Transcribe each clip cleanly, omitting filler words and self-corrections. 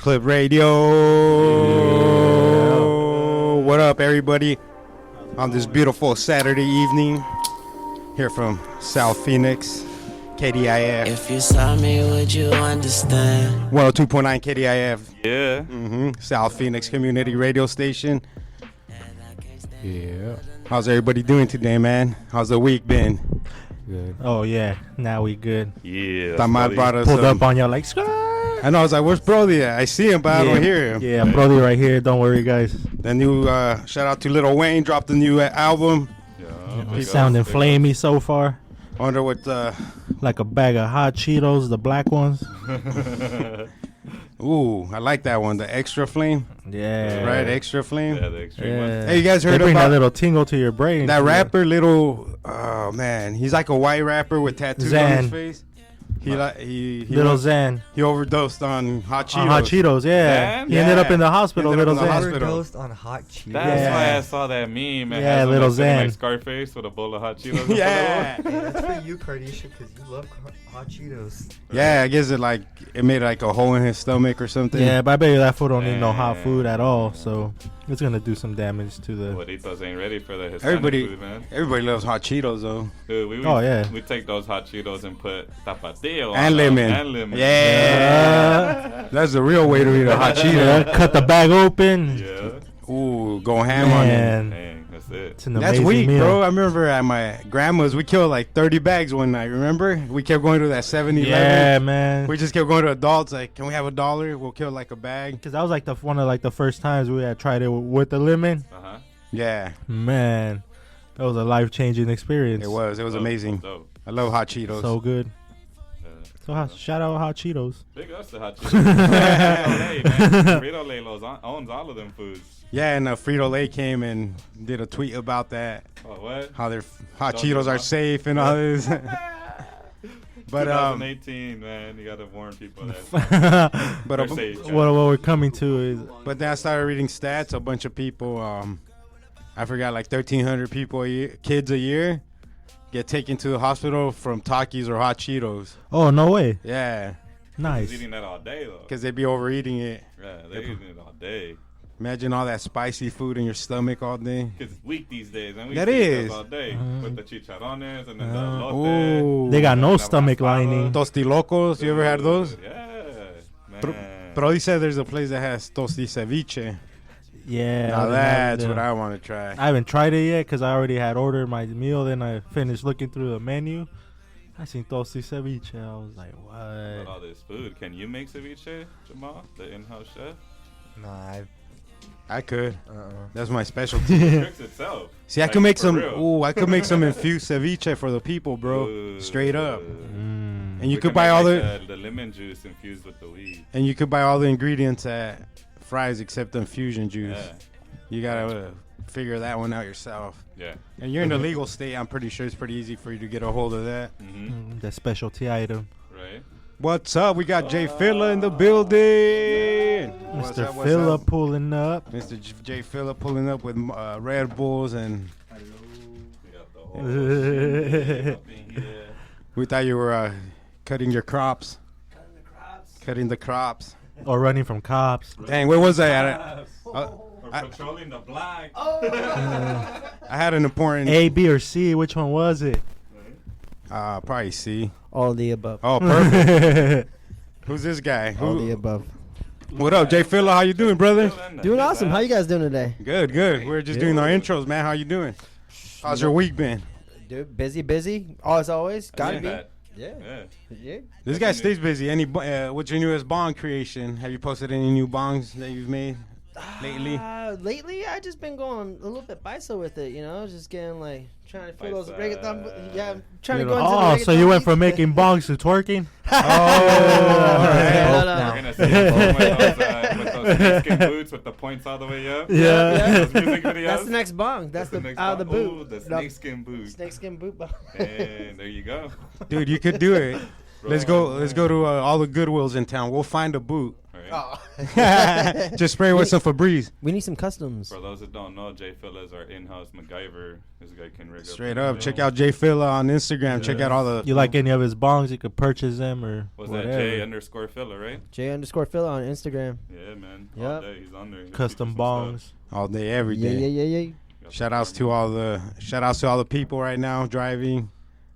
Clip Radio. Yeah. What up, everybody? On this beautiful Saturday evening, here from South Phoenix, KDIF. If you saw me, would you understand? 102.9 KDIF. Yeah. South Phoenix Community Radio Station. Yeah. How's everybody doing today, man? How's the week been? Good. Oh yeah, now we good. Yeah. Tamad brought us Pulled up on y'all like. I know. I was like, "Where's Brody at?" I see him, but I don't hear him. Yeah, Brody right here. Don't worry, guys. The new shout out to Lil Wayne, dropped a new album. He's sounding flamey so far. I wonder what. Like a bag of hot Cheetos, the black ones. Ooh, I like that one. The extra flame. Yeah. Right, extra flame. Yeah, the extreme one. Hey, you guys heard they bring about that little tingle to your brain? that rapper? Oh man, he's like a white rapper with tattoos on his face. He Zan. He overdosed on hot Cheetos. On hot Cheetos, yeah. Zan? He ended up in the hospital, Ended up little in the Zan. hospital. Overdosed on hot Cheetos. That's why I saw that meme. It Yeah, has him, little like, sitting Zan. like Scarface with a bowl of hot Cheetos. Yeah. Hey, that's for you, Cardisha, because you love hot Cheetos. Yeah, I guess it made like a hole in his stomach or something. Yeah, but I bet you that food don't need no hot food at all, so it's gonna do some damage to the. Burritos ain't ready for the Hispanic food, man. Everybody loves hot Cheetos though. Dude, we take those hot Cheetos and put tapatio and on lemon. them. And lemon. Yeah. That's the real way to eat a hot Cheeto. Cut the bag open. Yeah. Ooh, go ham on it. Dang, that's it. It's an That's amazing weak, meal. bro. I remember at my grandma's, we killed like 30 bags one night. Remember? We kept going to that 7-Eleven. Yeah, man. We just kept going to adults. Like, can we have $1? We'll kill like a bag. Because that was like one of the first times we had tried it with the lemon. Uh-huh. Yeah, Man, that was a life-changing experience. it was. It was amazing. Dope. I love hot Cheetos. So good. Yeah. So shout out Hot Cheetos. Big ups to hot Cheetos. Frito-Lay, man. Frito-Lay owns all of them foods. Yeah, and Frito-Lay came and did a tweet about that. Oh, what? How their hot Don't Cheetos do are that. safe and all this. But 2018, man, you gotta warn people that. but they're safe, What we're coming to is but then I started reading stats. A bunch of people, I forgot, like 1,300 people kids a year get taken to the hospital from Takis or hot Cheetos. oh no way, Yeah, nice. He's eating that all day, though. because they be overeating it. Yeah, they're eating it all day. Imagine all that spicy food in your stomach all day. It's weak these days, and we That eat is. those all day with the chicharrones and then the Ooh. They got no La stomach raspada. lining. Tostilocos, you ever had those? Yeah, Bro, man. Brody said there's a place that has tosti ceviche. Yeah. Now I that's haven't- what I want to try. I haven't tried it yet because I already had ordered my meal. Then I finished looking through the menu. I seen tosti ceviche. I was like, With what? all this food, can you make ceviche, Jamal, the in-house chef? Nah, I could. uh-uh. That's my specialty. It cooks itself. See, I Like, could make for some. real. Ooh, I could make some infused ceviche for the people, bro. Ooh. Straight up. Mm. And you We could can buy make, all like, the lemon juice infused with the weed. and you could buy all the ingredients at Fry's except the infusion juice. Yeah, You gotta figure that one out yourself. yeah. And you're in the legal state. I'm pretty sure it's pretty easy for you to get a hold of that. Mm-hmm. The specialty item. Right. What's up? We got Jay Filla in the building. What's Mr. up, what's Phillip up? pulling up. Mr. Jay Filla pulling up with Red Bulls, and We got the whole shit up in here. we thought you were cutting your crops. Cutting the crops. Or running from cops. Dang, where was I at? We're patrolling the block. I had an important. A, B, or C? Which one was it? Probably C. All the above. Oh, perfect. Who's this guy? All the Who, above. what up, Jay Filla? How you doing, brother? Doing awesome. How you guys doing today? Good, good. We're just doing our intros, man. How you doing? How's your week been? Dude, busy. As always. Gotta be. Yeah. Yeah. Yeah. This guy stays busy. What's your newest bong creation? Have you posted any new bongs that you've made lately? Lately, I just been going a little bit biso with it, just getting like trying to feel those Paisa. reggaeton. Yeah, I'm trying to go into Oh, the so you reggaeton went from beats. making bongs to twerking? Oh, No, no. We're gonna see him with those snakeskin boots with the points all the way up. Yeah. Those music videos. That's the next bong. That's the next out of the one. boot. Ooh, the No, snakeskin boot. snakeskin boot bong. And there you go. dude, you could do it. Let's go to all the Goodwills in town. We'll find a boot. Right. right? Just spray it with some Febreze. We need some customs. For those that don't know, Jay Filla is our in-house MacGyver. This guy can rig Straight up. up. Check out Jay Filla on Instagram. Check out all the. You like any of his bongs, you could purchase them or Was whatever. that J_Filla, right? J_Filla on Instagram. Yeah, man. Yep. All day he's on there. He'll Custom teach you some bongs. stuff. all day, every Yeah, day. yeah. Got Shout some outs to all the people right now driving,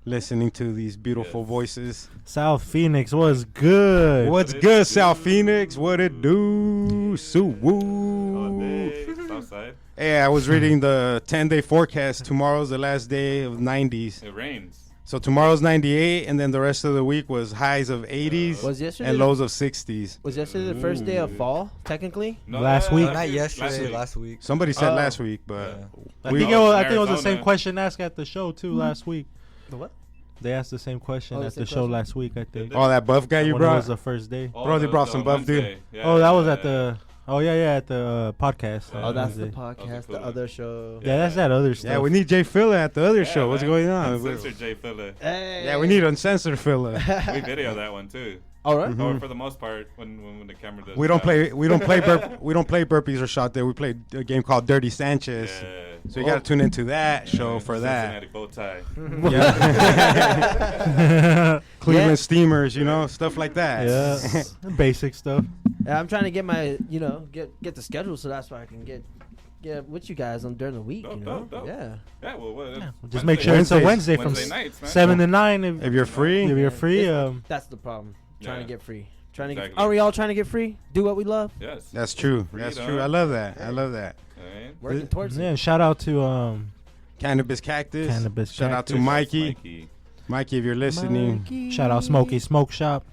listening to these beautiful Yes. voices. South Phoenix was good. What's good, South Phoenix? What it do? Sue All woo. day. Southside. Hey, I was reading the 10-day forecast. Tomorrow's the last day of 90s. It rains. So tomorrow's 98, and then the rest of the week was highs of 80s Was yesterday and lows of 60s. Was yesterday the first day of fall? Technically. No, Last week. Not yesterday, last week. Somebody said Oh. last week, but Yeah. I We- think No, I think it was the Arizona. same question asked at the show too last week. The what? They asked the same question Oh, the at the same show question? last week, I think. oh, that buff guy you when it brought. was the first day. Bro, they that brought was some on buff dude. Wednesday. Yeah, Oh, that was yeah, at the. Oh yeah, at the podcast. Oh, on Oh, that's the Wednesday. podcast. cool The one. other show. Yeah, that's that other stuff. Yeah, we need Jay Filla at the other Yeah, show. What's man. going on? Uncensored Jay Filla. Hey. Yeah, we need uncensored Filla. We video that one too. All right. Or for the most part, when the camera does. we don't play burpees or shot there. We play a game called Dirty Sanchez. Yeah. So you got to tune into that show for that. Cincinnati bow tie. Yeah. Cleveland Yeah. Steamers, stuff like that. Yeah, basic stuff. Yeah, I'm trying to get my, get the schedule so that's why I can get with you guys on during the week. Dope. Yeah. Yeah, well, what? Just make sure it's a Wednesday from Wednesday nights, man. 7 to 9. If you're free, If you're free, That's the problem. Trying to Yeah. get free. Trying to get. Exactly. Are we all trying to get free? Do what we love. Yes. that's true. That's Freedom. true. I love that. I love that. Alright. Working towards yeah, it. and shout out to Cannabis Cactus. Cannabis Shout out to Cactus. Mikey. Mikey, if you're listening. shout out Smokey Smoke Shop.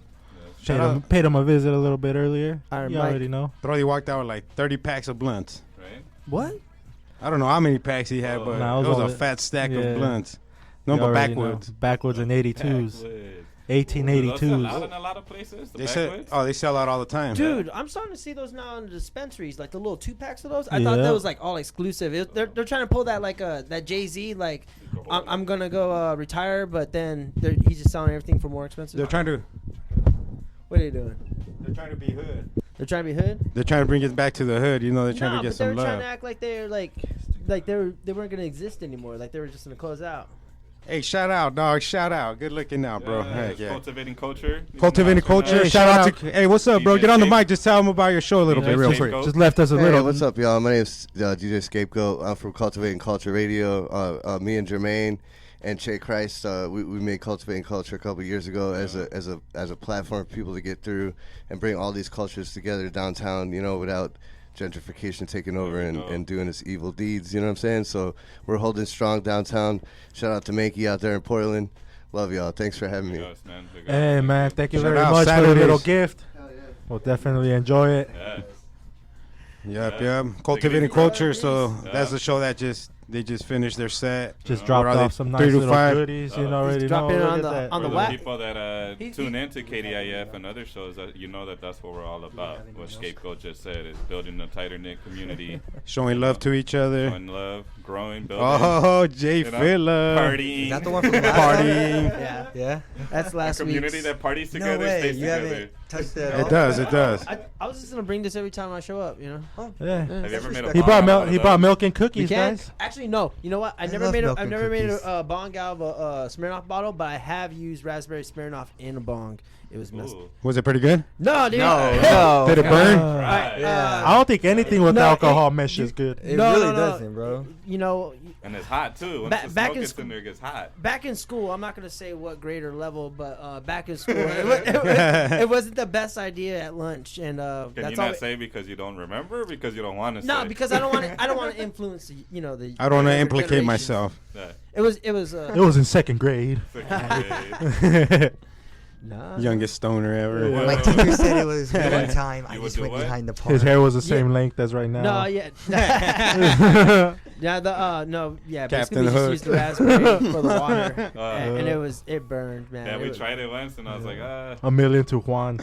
Yes. Shout Paid him a visit a little bit earlier. Iron You Mike. already know. Brody walked out with like 30 packs of blunts. Right. What? I don't know how many packs he had, Oh. but Nah, it it was was all a the- fat stack yeah. of blunts. No, You but already know. backwoods. Backwoods and 82s. Backwoods. 1882s. Out in a lot of places. The They sell, backwoods. they sell out all the time. Dude, I'm starting to see those now in the dispensaries, like the little 2-packs of those. I thought Yeah. that was like all exclusive. They're trying to pull that like that Jay-Z like I'm gonna go retire, but then he's just selling everything for more expensive. They're trying to. What are you doing? They're trying to be hood. They're trying to be hood. They're trying to bring it back to the hood. They're trying No, to get but they were some trying love. to act like they're like they weren't gonna exist anymore. Like they were just gonna close out. Hey, shout out, dog. Shout out. Good looking out, bro. Yeah, Heck it's yeah. Cultivating culture. Cultivating culture. Hey, shout out shout to. Hey, what's up, bro? DJ Get on the Scape. mic. Just tell them about your show a little bit, real quick. Scapegoat. Just left us a Hey, little. what's up, y'all? My name's DJ Scapegoat. I'm from Cultivating Culture Radio. Me and Jermaine and Che Christ, we made Cultivating Culture a couple years ago as a platform for people to get through and bring all these cultures together downtown. Without gentrification taking over and doing its evil deeds. You know what I'm saying? So we're holding strong downtown. Shout out to Mankey out there in Portland. Love y'all. Thanks for having me. Yes, man. Big Hey up. man, thank you Shout very out much for the Saturdays. little gift. We'll definitely enjoy it. Yeah. Yep, Yeah. yep. Cultivating culture. So Yeah. that's the show that they just finished their set. Just Yeah. dropped What are they, off some nice 3 to little 5? goodies. You He's already know. dropping it Look on at the- that. on For the the whack. people that He- tune into KDIF and other shows, that's what we're all about. What Scapegoat just said is building a tighter knit community, Showing love to each other. showing love, growing, building, Oh, Jay you know, Filla. partying. Is that the one from last time? Partying. Yeah, Yeah. that's A last community week's. that parties No together, way. stays You together. haven't touched that. It does. It does. I was just gonna bring this every time I show up. Yeah. Have you ever made a He bong brought out milk. of He those? brought milk and We cookies, can guys. actually no. You know what? I love milk I've and never made cookies. a bong out of a Smirnoff bottle, but I have used raspberry Smirnoff in a bong. It was messed. Ooh. Was it pretty good? No, dude. No. Did it burn? Right. Yeah. I don't think anything with No, alcohol it- meshes good. It No, really no, no. doesn't, bro. You know, And it's hot too. Once Back- the back smoke in gets school- in there, it gets hot. back in school, I'm not gonna say what grade or level, but back in school, it wasn't the best idea at lunch, and Can that's you all. not say because you don't remember, or because you don't want to say? No, because I don't want to. I don't want to influence the. You know the. I don't want to younger implicate generations. myself. Yeah. It was. It was. It was in second grade. Nah. Youngest stoner ever. Yeah. My teacher said it was one time. I You would just do went what? behind the park. His hair was the same length as right now. No, yeah. Yeah, no, yeah. Captain Basically, we just Hook. used the raspberry for the water, Uh, and it burned, man. Yeah, It we was- tried it once, and I was like, A million to Juan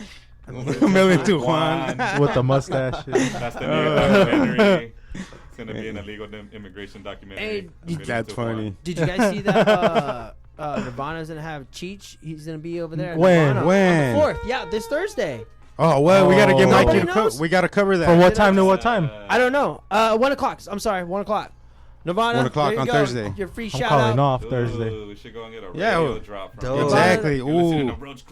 A million to Juan. with the mustache. That's the new documentary. It's gonna be an illegal immigration documentary. Hey, That's funny. Did you guys see that? Nirvana's gonna have Cheech. He's gonna be over there. at When? Nirvana When? On the 4th. Yeah, this Thursday. Oh well, we gotta get Oh. Mikey Nobody to knows? we gotta cover that. From what time to what time? I don't know. 1 o'clock. I'm sorry, 1 o'clock. Nirvana. 1 o'clock there you on go. Thursday. Your free I'm shout calling out. off Ooh, Thursday. we should go and get a Yeah, radio well, drop from dope. Exactly. You're listening Ooh. to Roach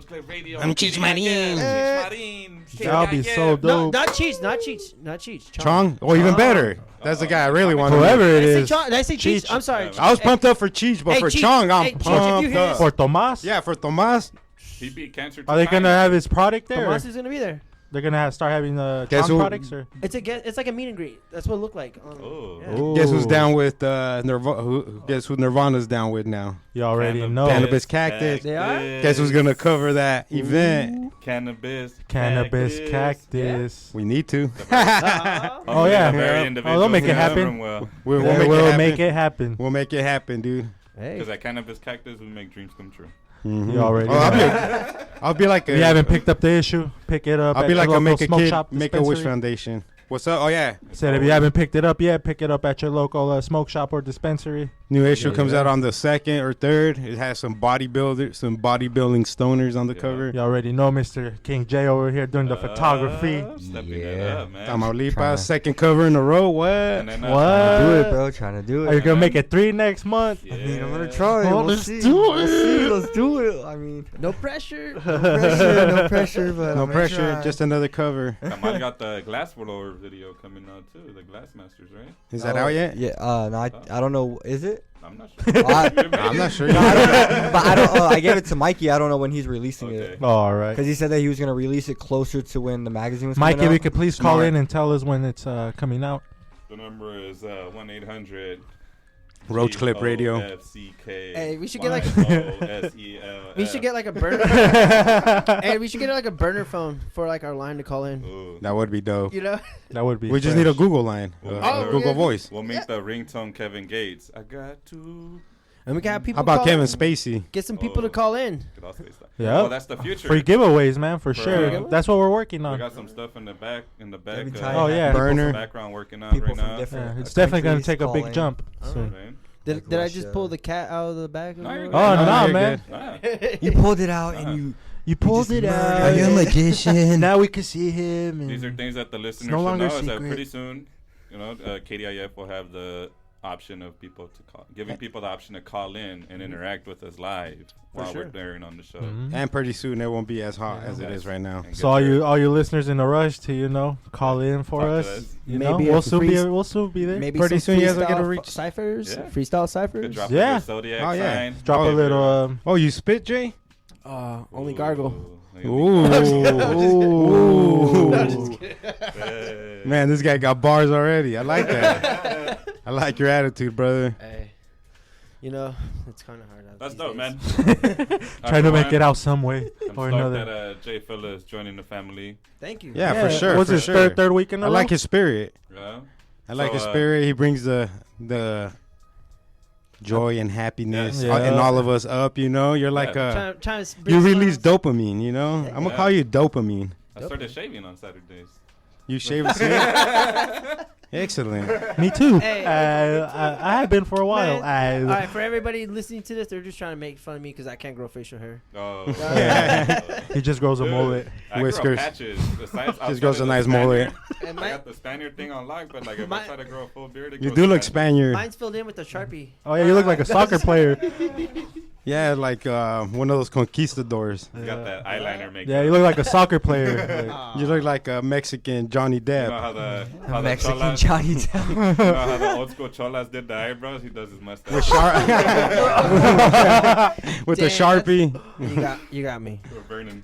Clip Radio. I'm Cheech Marin. That'd be so No, dope. not Cheech. Not Cheech. Not Cheech. Chong. Oh, even better. That's the guy I really want. Whoever it Did I say is. Chong? Did I say Cheech? Cheech. I'm sorry. I was pumped up for Cheech, but Hey, for Cheech. Chong, I'm Hey, Cheech, if you pumped hear up. this- For Tomas? Yeah, for Tomas. He beat cancer. Are they gonna have his product there? Tomas is gonna be there. They're gonna start having the Guess Chong who- products, or It's like a meet and greet. That's what it looked like. Oh. Yeah. Guess who's Ooh. down with Nirvana? Guess who Nirvana's down with now? You already know. Cannabis Cactus. They are? Guess who's gonna cover that event? Cannabis. Cannabis Cactus. We need to. Oh, yeah. Oh, they'll make it happen. Well, We'll Yeah, make we'll it happen. make it happen. We'll make it happen, dude. Hey. because at Cannabis Cactus we make dreams come true. Mhm. You already Oh, know. I'll be like a. You haven't picked up the issue. Pick it up. I'll at be your like a local Make a smoke Kid, shop Make a Wish dispensary. Foundation. What's up? Oh yeah, Said if you haven't picked it up yet, pick it up at your local smoke shop or dispensary. new issue Yeah, comes yeah. out on the 2nd or 3rd. It has some bodybuilding stoners on the Yeah. cover. You already know Mr. King J over here doing the photography. Stepping it Yeah. up, man. Tamaulipas, Tryna- second cover in a row. What? And then, What? Do it, bro. Trying to do it. Are you gonna make it 3 next month? Yeah. I mean, I'm gonna try. Oh, we'll let's see. do We'll it. see. Let's do it. I mean, No pressure. no pressure, no pressure, but No I'm gonna pressure, try. just another cover. Tamale got the Glass Blower video coming out too. The Glass Masters, right? Is that Oh, out yet? Yeah. No, I don't know. Is it? I'm not sure. I'm not sure. No, I don't know. But I don't. I gave it to Mikey. I don't know when he's releasing Okay. it. Oh, all right. Because he said that he was gonna release it closer to when the magazine was coming Mikey, out. we could please call Smart. in and tell us when it's coming out. The number is 1-800 Roach Clip Radio. Hey, we should get like GOSEL. we should get like a burner. Hey, we should get like a burner phone for like our line to call in. Ooh. That would be dope. You know? That would be. We just need a fresh. Google line, Oh, Google yeah. Voice. We'll make the ringtone Kevin Gates. I got to. And we can have people. How about call Kevin in. Spacey? Get some people to Oh. call in. Get all spaced out. Yeah. Oh, that's the future. Free giveaways, man, for For sure. real. That's what we're working We on. got some stuff in the back. Every uh, time Oh, you yeah. have people Burner. some background working on People right from now. different Yeah, it's definitely gonna countries take a call big in. jump Oh. soon. Man. Did, Like did I Russia. just pull the cat out of the bag? No, you're of good. Oh, No, no, you're man. Ah. You pulled it out Uh-huh. and you. You pulled just it murdered out. it. Are you a magician? Now we can see him. These are and- things that the listeners no should longer know is that secret. pretty soon, KDIF will have the option of people to call, giving people the option to call in and interact with us live while sure. we're airing on the show. Mhm. And pretty soon it won't be as hot as it Yes. is right now. And So get all your- you listeners in a rush to call in for Talk to us. us. You Maybe know, a we'll soon be freeze- we'll soon be there. Maybe Pretty some soon you guys will get a freestyle reach. ciphers, Yeah. freestyle Could ciphers. drop Yeah. your zodiac Oh, yeah. sign. Drop Oh, a little. Oh, you spit, Jay? Only gargle. Ooh. Ooh. Hey. Man, this guy got bars already. I like that. I like your attitude, brother. Hey, you know it's kind of hard. Out That's these dope, days. man. Trying to make it out some way I'm or stoked another. that Jay Filla is joining the family. Thank you. Yeah, for sure. What's for his sure. third week in a I row? like his spirit. Yeah. I like So, his spirit. He brings the joy and happiness Yeah. in all of us up. You know, you're like Yeah. Trying to you release dopamine. You know, I'm gonna Yeah. call you dopamine. I started shaving on Saturdays. You shave a scene. Excellent. Me too. Hey. I have been for a while. All right, for everybody listening to this, they're just trying to make fun of me because I can't grow facial hair. Oh. He just grows a Dude, mullet. I grew Whiskers. patches. Besides, Just grows a nice mullet. And I got the Spaniard thing on lock, but like if My- I try to grow a full beard, it You grows do look Spaniard. Spaniard. mine's filled in with a Sharpie. Oh yeah, you look like a soccer player. Yeah, like one of those conquistadors. You got that eyeliner makeup. Yeah, you look like a soccer player. Like, You look like a Mexican Johnny You know Depp. how the Mexican cholas, Johnny Depp. you know how the old school cholas did the eyebrows? He does his mustache. With, with the Damn, Sharpie. You got me. We're burning.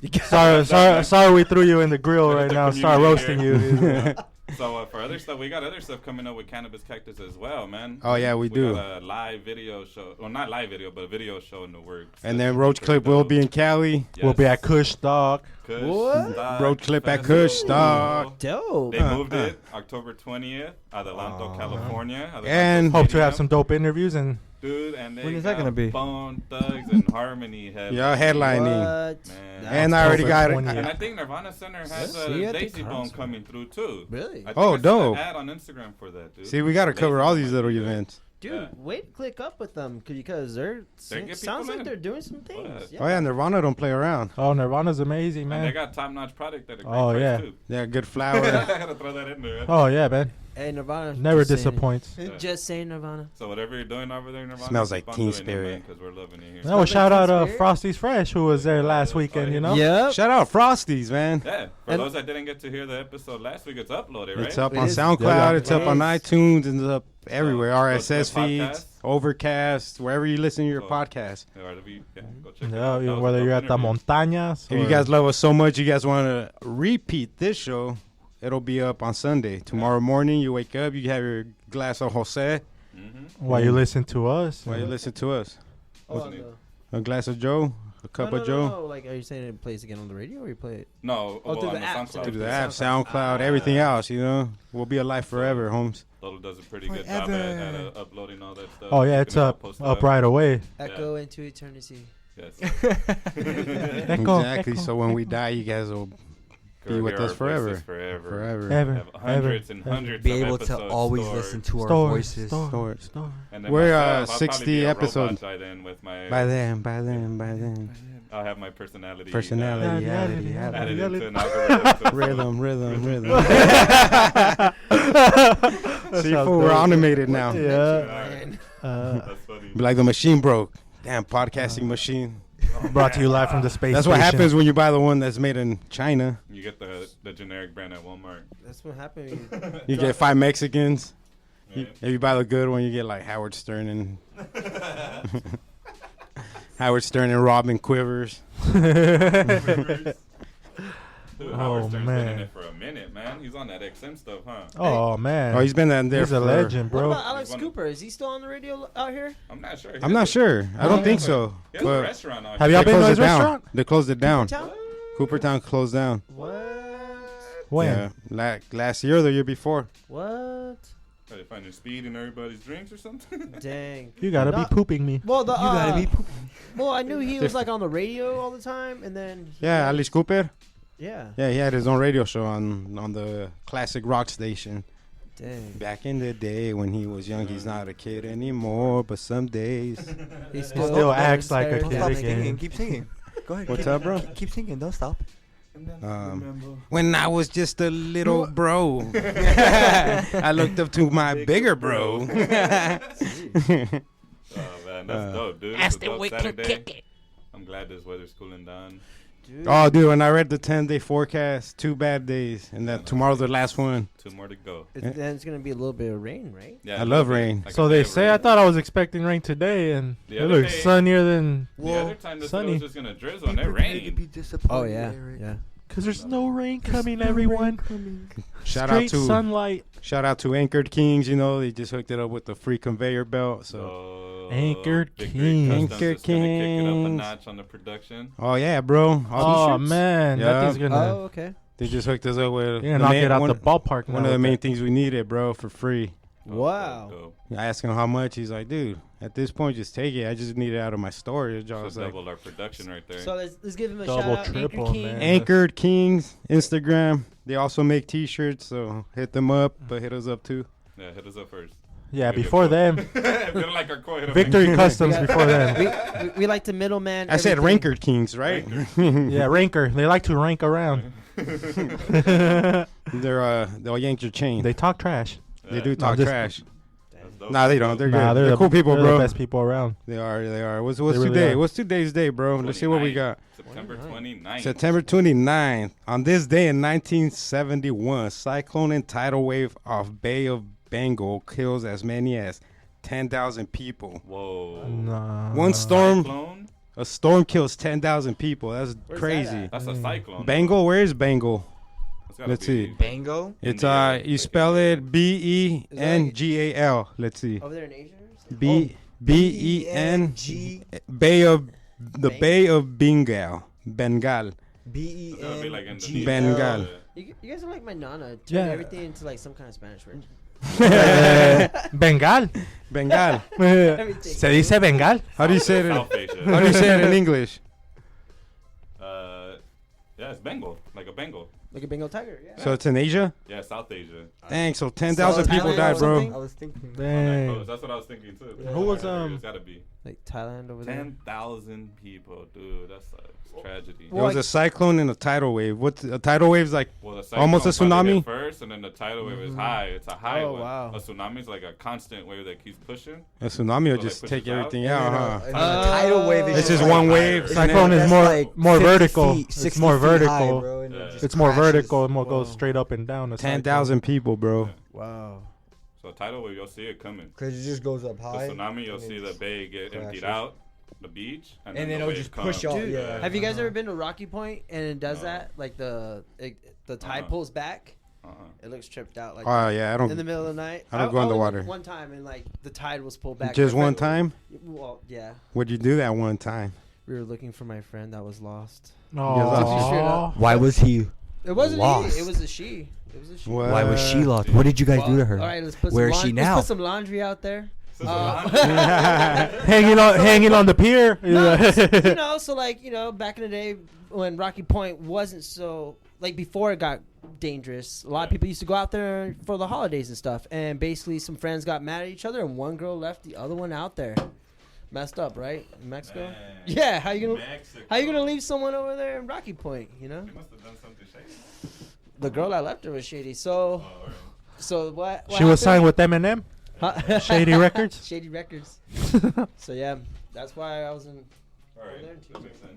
sorry, we threw you in the grill There's right the now. Start community roasting here. you. So for other stuff, we got other stuff coming up with Cannabis Cactus as well, man. Oh, yeah, we do. got a live video show. Well, not live video, but a video show in the works. And That's then Roach super Clip will dope. be in Cali. We'll be Yes. at Kush Dog. Kush What? Dog Roach Clip at Festival. Kush Dog. Dope. They moved it October 20th, Adelanto, California. Adelanto And- Hope to have Stadium. some dope interviews and Dude, and they When is that got gonna be? Bone Thugs and Harmony headlining. Yeah, headlining. What? Man. And I already got October it. 20th. And I think Nirvana Center has See you a at the Daisy Bone concert. coming through too. Really? I think Oh, I saw dope. an ad on Instagram for that, dude. See, we got to cover Daisy all Bone these might little be there. events. Dude, Yeah. wait, click up with them because they're get sounds people like in. they're doing some things. What? Yeah. Oh yeah, Nirvana don't play around. Oh, Nirvana's amazing, And they man. got top-notch product at a great Oh, price yeah. too. Yeah, good I flour. gotta throw that in there. Oh yeah, man. Hey, Nirvana. Never just saying it. disappoints. Yeah. Just saying Nirvana. So whatever you're doing over there, Nirvana, Smells keep like on Teen doing it, Spirit. man, 'cause we're loving it here. Oh, like shout out Teen Spirit? Frosty's Fresh, who was there last weekend. You know. Yep. Shout out Frosties, man. Yeah, for And- those that didn't get to hear the episode last week, it's uploaded, right? It's up It on is. SoundCloud. Yeah. It's up on Nice. iTunes and it's up everywhere. So, go to RSS the podcast. feeds, Overcast, wherever you listen to your So- podcast. Yeah, go check it Yeah, out. That was a whether dope you're at the interview. montañas. If you or- guys love us so much, you guys want to repeat this show, it'll be up on Sunday. Tomorrow morning, you wake up, you have your glass of Jose Mhm. while you listen to us. while you listen to us. Oh, What's no. A glass of Joe, a cup no, of Joe. No. Like, are you saying it plays again on the radio or you play it? No, Oh, through on the the app, SoundCloud. Through the SoundCloud. app, SoundCloud, everything else, you know. We'll be alive forever, Holmes. Lolo does a pretty good job at uploading all that stuff. Oh yeah, keeping it's it all up posted right away. Echo into eternity. Yes. Echo, Exactly. echo. So when we die, you guys will be with Hear us our forever. voices forever. Forever. Ever, Have hundreds and hundreds Be of able to episodes always stored. listen to our Store, voices. store. And then We're, myself, I'll 60 probably be a robot episodes. by then with my By then. I'll have my personality. Personality, Yeah, reality, yeah, Added yeah. into an algorithm. Rhythm. That See, sounds fool, we're dope. automated now. Yeah. That's funny. Be like the machine broke. Damn, podcasting machine. Brought to you live from the space That's what station. happens when you buy the one that's made in China. You get the generic brand at Walmart. That's what happened. when You get 5 Mexicans. Right? If you buy the good one, you get like Howard Stern and Robin Quivers. Dude, Oh, Howard Stern's been in man. it for a minute, man. He's on that XM stuff, huh? Oh man. Oh, he's been there He's for a legend, What bro. about Alex He's one- Cooper? Is he still on the radio out here? I'm not sure. I'm not sure. I don't think so. He has a But restaurant out Have here. y'all they been to closed his it down. restaurant? They closed it down. Town? Coopertown closed down. What? When? Yeah, last year or the year before. What? Are they finding speed in everybody's drinks or something? Dang. You gotta Not- be pooping me. Well, the, You gotta be Well, I knew he was like on the radio all the time, and then Yeah, Alice Cooper. yeah. Yeah, he had his own radio show on the classic rock station. Dang. Back in the day when he was young, he's not a kid anymore, but some days. He still acts like a Don't kid stop again. singing. Keep singing. Go ahead. What's keep, up, bro? Keep singing. Don't stop. When I was just a little bro, I looked up to my bigger bro. Oh man, that's dope, dude. It's a dope Saturday. I'm glad this weather's cooling down. Dude. Oh, dude, when I read the 10-day forecast, 2 bad days, and that tomorrow's the last one. 2 more to go. Then it's gonna be a little bit of rain, right? Yeah, I a love little bit, rain. like So a they day of say. I rain. thought I was expecting rain today, and The it other looks day- sunnier than. The other time this sunny. was just gonna drizzle and it rained. Oh yeah, yeah. Cause there's no rain coming, everyone. Shout Straight out to sunlight. Anchored Kings. You know, they just hooked it up with the free conveyor belt. So, Anchored Victory Kings. Customs Anchored is gonna kick it up a Kings. notch on the production. oh yeah, bro. All Oh t-shirts. man, Yeah. that thing's gonna. Oh okay. They just hooked us up with You're gonna knock it out one, the ballpark. one now of the with main that. things we needed, bro, for free. Wow. Dope. I asked him how much. He's like, dude, at this point, just take it. I just need it out of my storage. I So was like, double our production right there. So let's give him a Double, shout out. triple, Anchor King. man. Anchored Kings, Instagram. They also make T-shirts, so hit them up, but hit us up too. Yeah, hit us up first. Yeah, We'll get before both. them, If they don't like our quote, hit 'em Victory up. Customs Yeah. before them. We like the middleman. I said everything. Rankered Kings, right? Yeah, ranker. They like to rank around. They'll yank your chain. They talk trash. They do Yeah, talk just- trash. that's dope. Nah, they don't. They're Nah, good. They're cool people, they're bro. the best people around. They are. What's They really today? are. What's today's day, bro? Let's see what we 29th. got. September 29th. September 29th. On this day in 1971, cyclone and tidal wave off Bay of Bengal kills as many as 10,000 people. Whoa. Nah. One storm, Cyclone? a storm kills 10,000 people. That's Where's crazy. that at? That's a cyclone. Bengal, where is Bengal? It's gotta Let's be- see. Bango. It's India. you spell it BENGAL. Let's see. Over there in Asia. Or something? BEN Bay of the Bay of Bengal. Bengal. It's gotta be like Indonesia. Bengal. You guys are like my nana. Turn Yeah. everything into like some kind of Spanish word. Bengal. Bengal. Everything. Se dice Bengal. How do you say it? South Asia. How do you say it in English? Yeah, it's Bengal, like a Bengal. Like a Bengal tiger. Yeah. So it's in Asia. Yeah, South Asia. Dang, so 10,000 people Thailand died, or bro. something? I was thinking. On that Dang. coast. That's what I was thinking too. Who was, It's gotta be Like Thailand over there. 10,000 people, dude. That's a tragedy. There was a cyclone and a tidal wave. What's a tidal wave's like? Well, the Almost a cyclone probably tsunami? hit first, and then the tidal wave is high. It's a high Oh, one. wow. A tsunami is like a constant wave that keeps pushing. A tsunami will So, just like, take pushes out? everything And out, then, huh? and then the tidal wave is It's just like one higher. wave. It's Cyclone is That's more like more 50 vertical. feet, It's 60 more feet high, vertical. bro, and it Yeah. just It's more crashes. vertical and more goes Whoa. straight up and down. the cyclone. 10,000 people, bro. Wow. So a tidal wave, you'll see it coming. Cause it just goes up The high. tsunami, you'll and see it the just bay get emptied crashes. out, the beach, and then the it'll wave just comes. push off, Dude, yeah. have you guys Uh-huh. ever been to Rocky Point and it does No. that? Like the tide Uh-uh. pulls back. Uh-uh. It looks tripped out. Like Oh yeah, I in the don't. middle of the night. I don't go in the only water. went one time and like the tide was pulled back. Just My one friend- time. Well, yeah. Would you do that one time? We were looking for my friend that was lost. Aw. Why was he? It wasn't Lost. he. It was a she. It was a she. What? Why was she lost? What did you guys do to her? All right, let's put Where some is she Let's now? put some laundry out there. So hanging on the pier. No, you know, so like, you know, back in the day when Rocky Point wasn't so like before it got dangerous, a lot of people used to go out there for the holidays and stuff, and basically some friends got mad at each other and one girl left the other one out there. Messed up, right? In Mexico? Man. Yeah, how you gonna Mexico. leave someone over there in Rocky Point, you know? You must have done something shady. The girl that left her was shady. So Oh, right. so what She was signed with Eminem. Huh? Shady Records. Shady Records. So yeah, that's why I was in. All right. there That makes sense.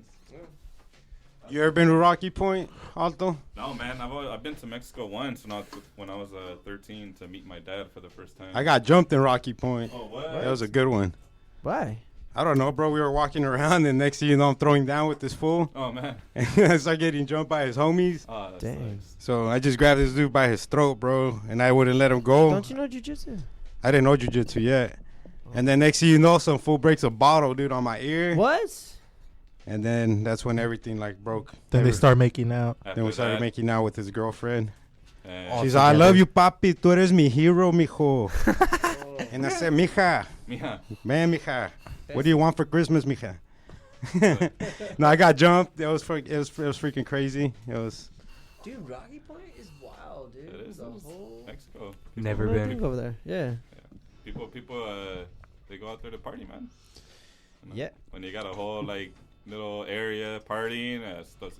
You ever been to Rocky Point, Alto? No, man. I've been to Mexico once when I was 13 to meet my dad for the first time. I got jumped in Rocky Point. Oh, what? That was a good one. Why? I don't know, bro. We were walking around, and next thing you know, I'm throwing down with this fool. Oh, man. And I start getting jumped by his homies. Oh, that Dang. sucks. So I just grabbed this dude by his throat, bro, and I wouldn't let him go. Don't you know jujitsu? I didn't know jujitsu yet. And then next thing you know, some fool breaks a bottle, dude, on my ear. What? And then that's when everything like broke. Then they start making out. Then we started making out with his girlfriend. And She's like, I love you, papi. Tú eres mi hero, mijo. And I said, mija, Mija. man, mija, what do you want for Christmas, mija? No, I got jumped. It was freaking crazy. It was. Dude, Rocky Point is wild, dude. It is. The whole. Mexico. Never What do you been. think over there. Yeah. People, they go out there to party, man. You know? Yeah. When you got a whole like little area partying, stuff's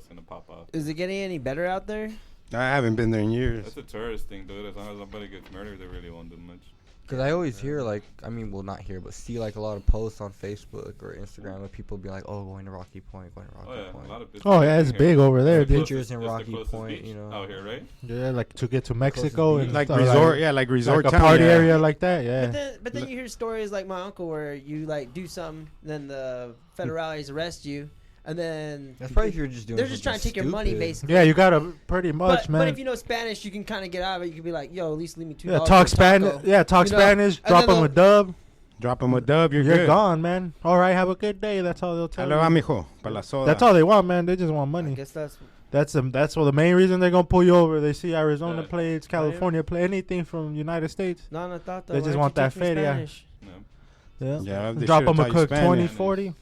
gonna pop off. Is it getting any better out there? I haven't been there in years. That's a tourist thing, dude. As long as nobody gets murdered, they really won't do much. Cause I always hear like, I mean, well not hear, but see like a lot of posts on Facebook or Instagram of people be like, oh, going to Rocky Point, going to Rocky Oh yeah, Point. a lot of it's Oh yeah, it's here. big over there, It's the dude. Pictures closest- in it's the Rocky closest Point, beach you know. out here, right? Yeah, like to get to Mexico beach. and Like stuff, resort, yeah, like resort like a town. party yeah. area like that. Yeah. But then you hear stories like my uncle where you like do something, then the federales arrest you, and then That's probably if you're just doing. they're just trying to take your money, stupid. basically. Yeah, you gotta pretty much, But man. if you know Spanish, you can kind of get out of it. You can be like, "Yo, at least leave me $2." yeah, for talk a Spanish. taco." Yeah, talk You know? Spanish. And Drop then them a dub. Drop him a dub, you're You're good. gone, man. All right, have a good day. That's all they'll tell Hello, you. amigo. Pa la soda. That's all they want, man. They just want I money. guess that's That's what the main reason they're gonna pull you over. They see Arizona Yeah. plates, California plate, anything from United States. no, I thought They just want that feria. No. Yeah. Yeah, they Drop should've them a taught you cook Spanish. 20, 40.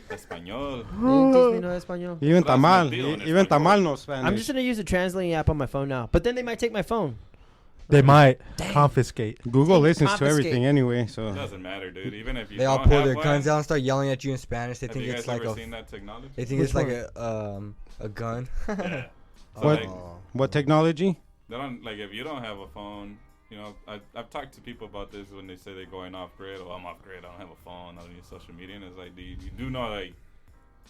Español. Español. Even That's tamal. my deal in Even Español. tamal no Spanish. I'm just gonna use a translating app on my phone now, but then they might take my phone. They might Dang. confiscate. Google listens to Confiscate. everything anyway, so. It doesn't matter, dude. Even if you They all don't pull have their one, guns out and start yelling at you in Spanish. They Have think you it's guys like ever a. seen that technology? They think Which it's like one? a gun. Yeah. So, What? like, What technology? they don't like if you don't have a phone. You know, I've talked to people about this when they say they're going off grid. Oh, I'm off grid. I don't have a phone. I don't use social media. And it's like, you do know like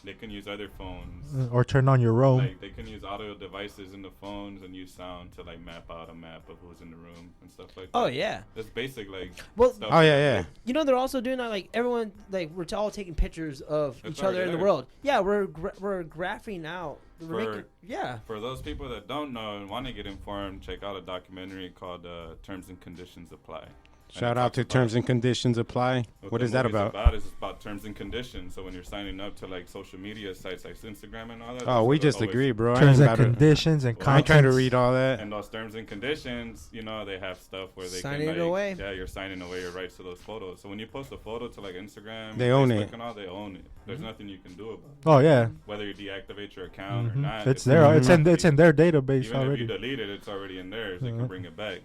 they can use other phones. Or turn on your roam. Like they can use audio devices in the phones and use sound to like map out a map of who's in the room and stuff like that. Oh yeah. It's basic like. Well, stuff. Oh, yeah, yeah. you know they're also doing that. Like everyone, like we're all taking pictures of It's each other already in the there. world. Yeah, we're graphing out. We're For- making, yeah. For those people that don't know and want to get informed, check out a documentary called "Terms and Conditions Apply." Shout it out talks to about- terms and conditions apply. What the is that movie's about? It's about terms and conditions. So when you're signing up to like social media sites like Instagram and all that. Oh, those we are just always- agree, bro. I Terms ain't and about to- conditions and Well, I ain't trying to contents. read all that. And those terms and conditions, you know, they have stuff where they Signing can it like, away. yeah, you're signing away your rights to those photos. So when you post a photo to like Instagram, They own Facebook it. and all, they own it. There's nothing you can do about it. Oh yeah, Whether you deactivate your account or Mhm. not, It's there. It's in their database Even already. if you delete it, it's already in there, so you Mhm. can bring it back.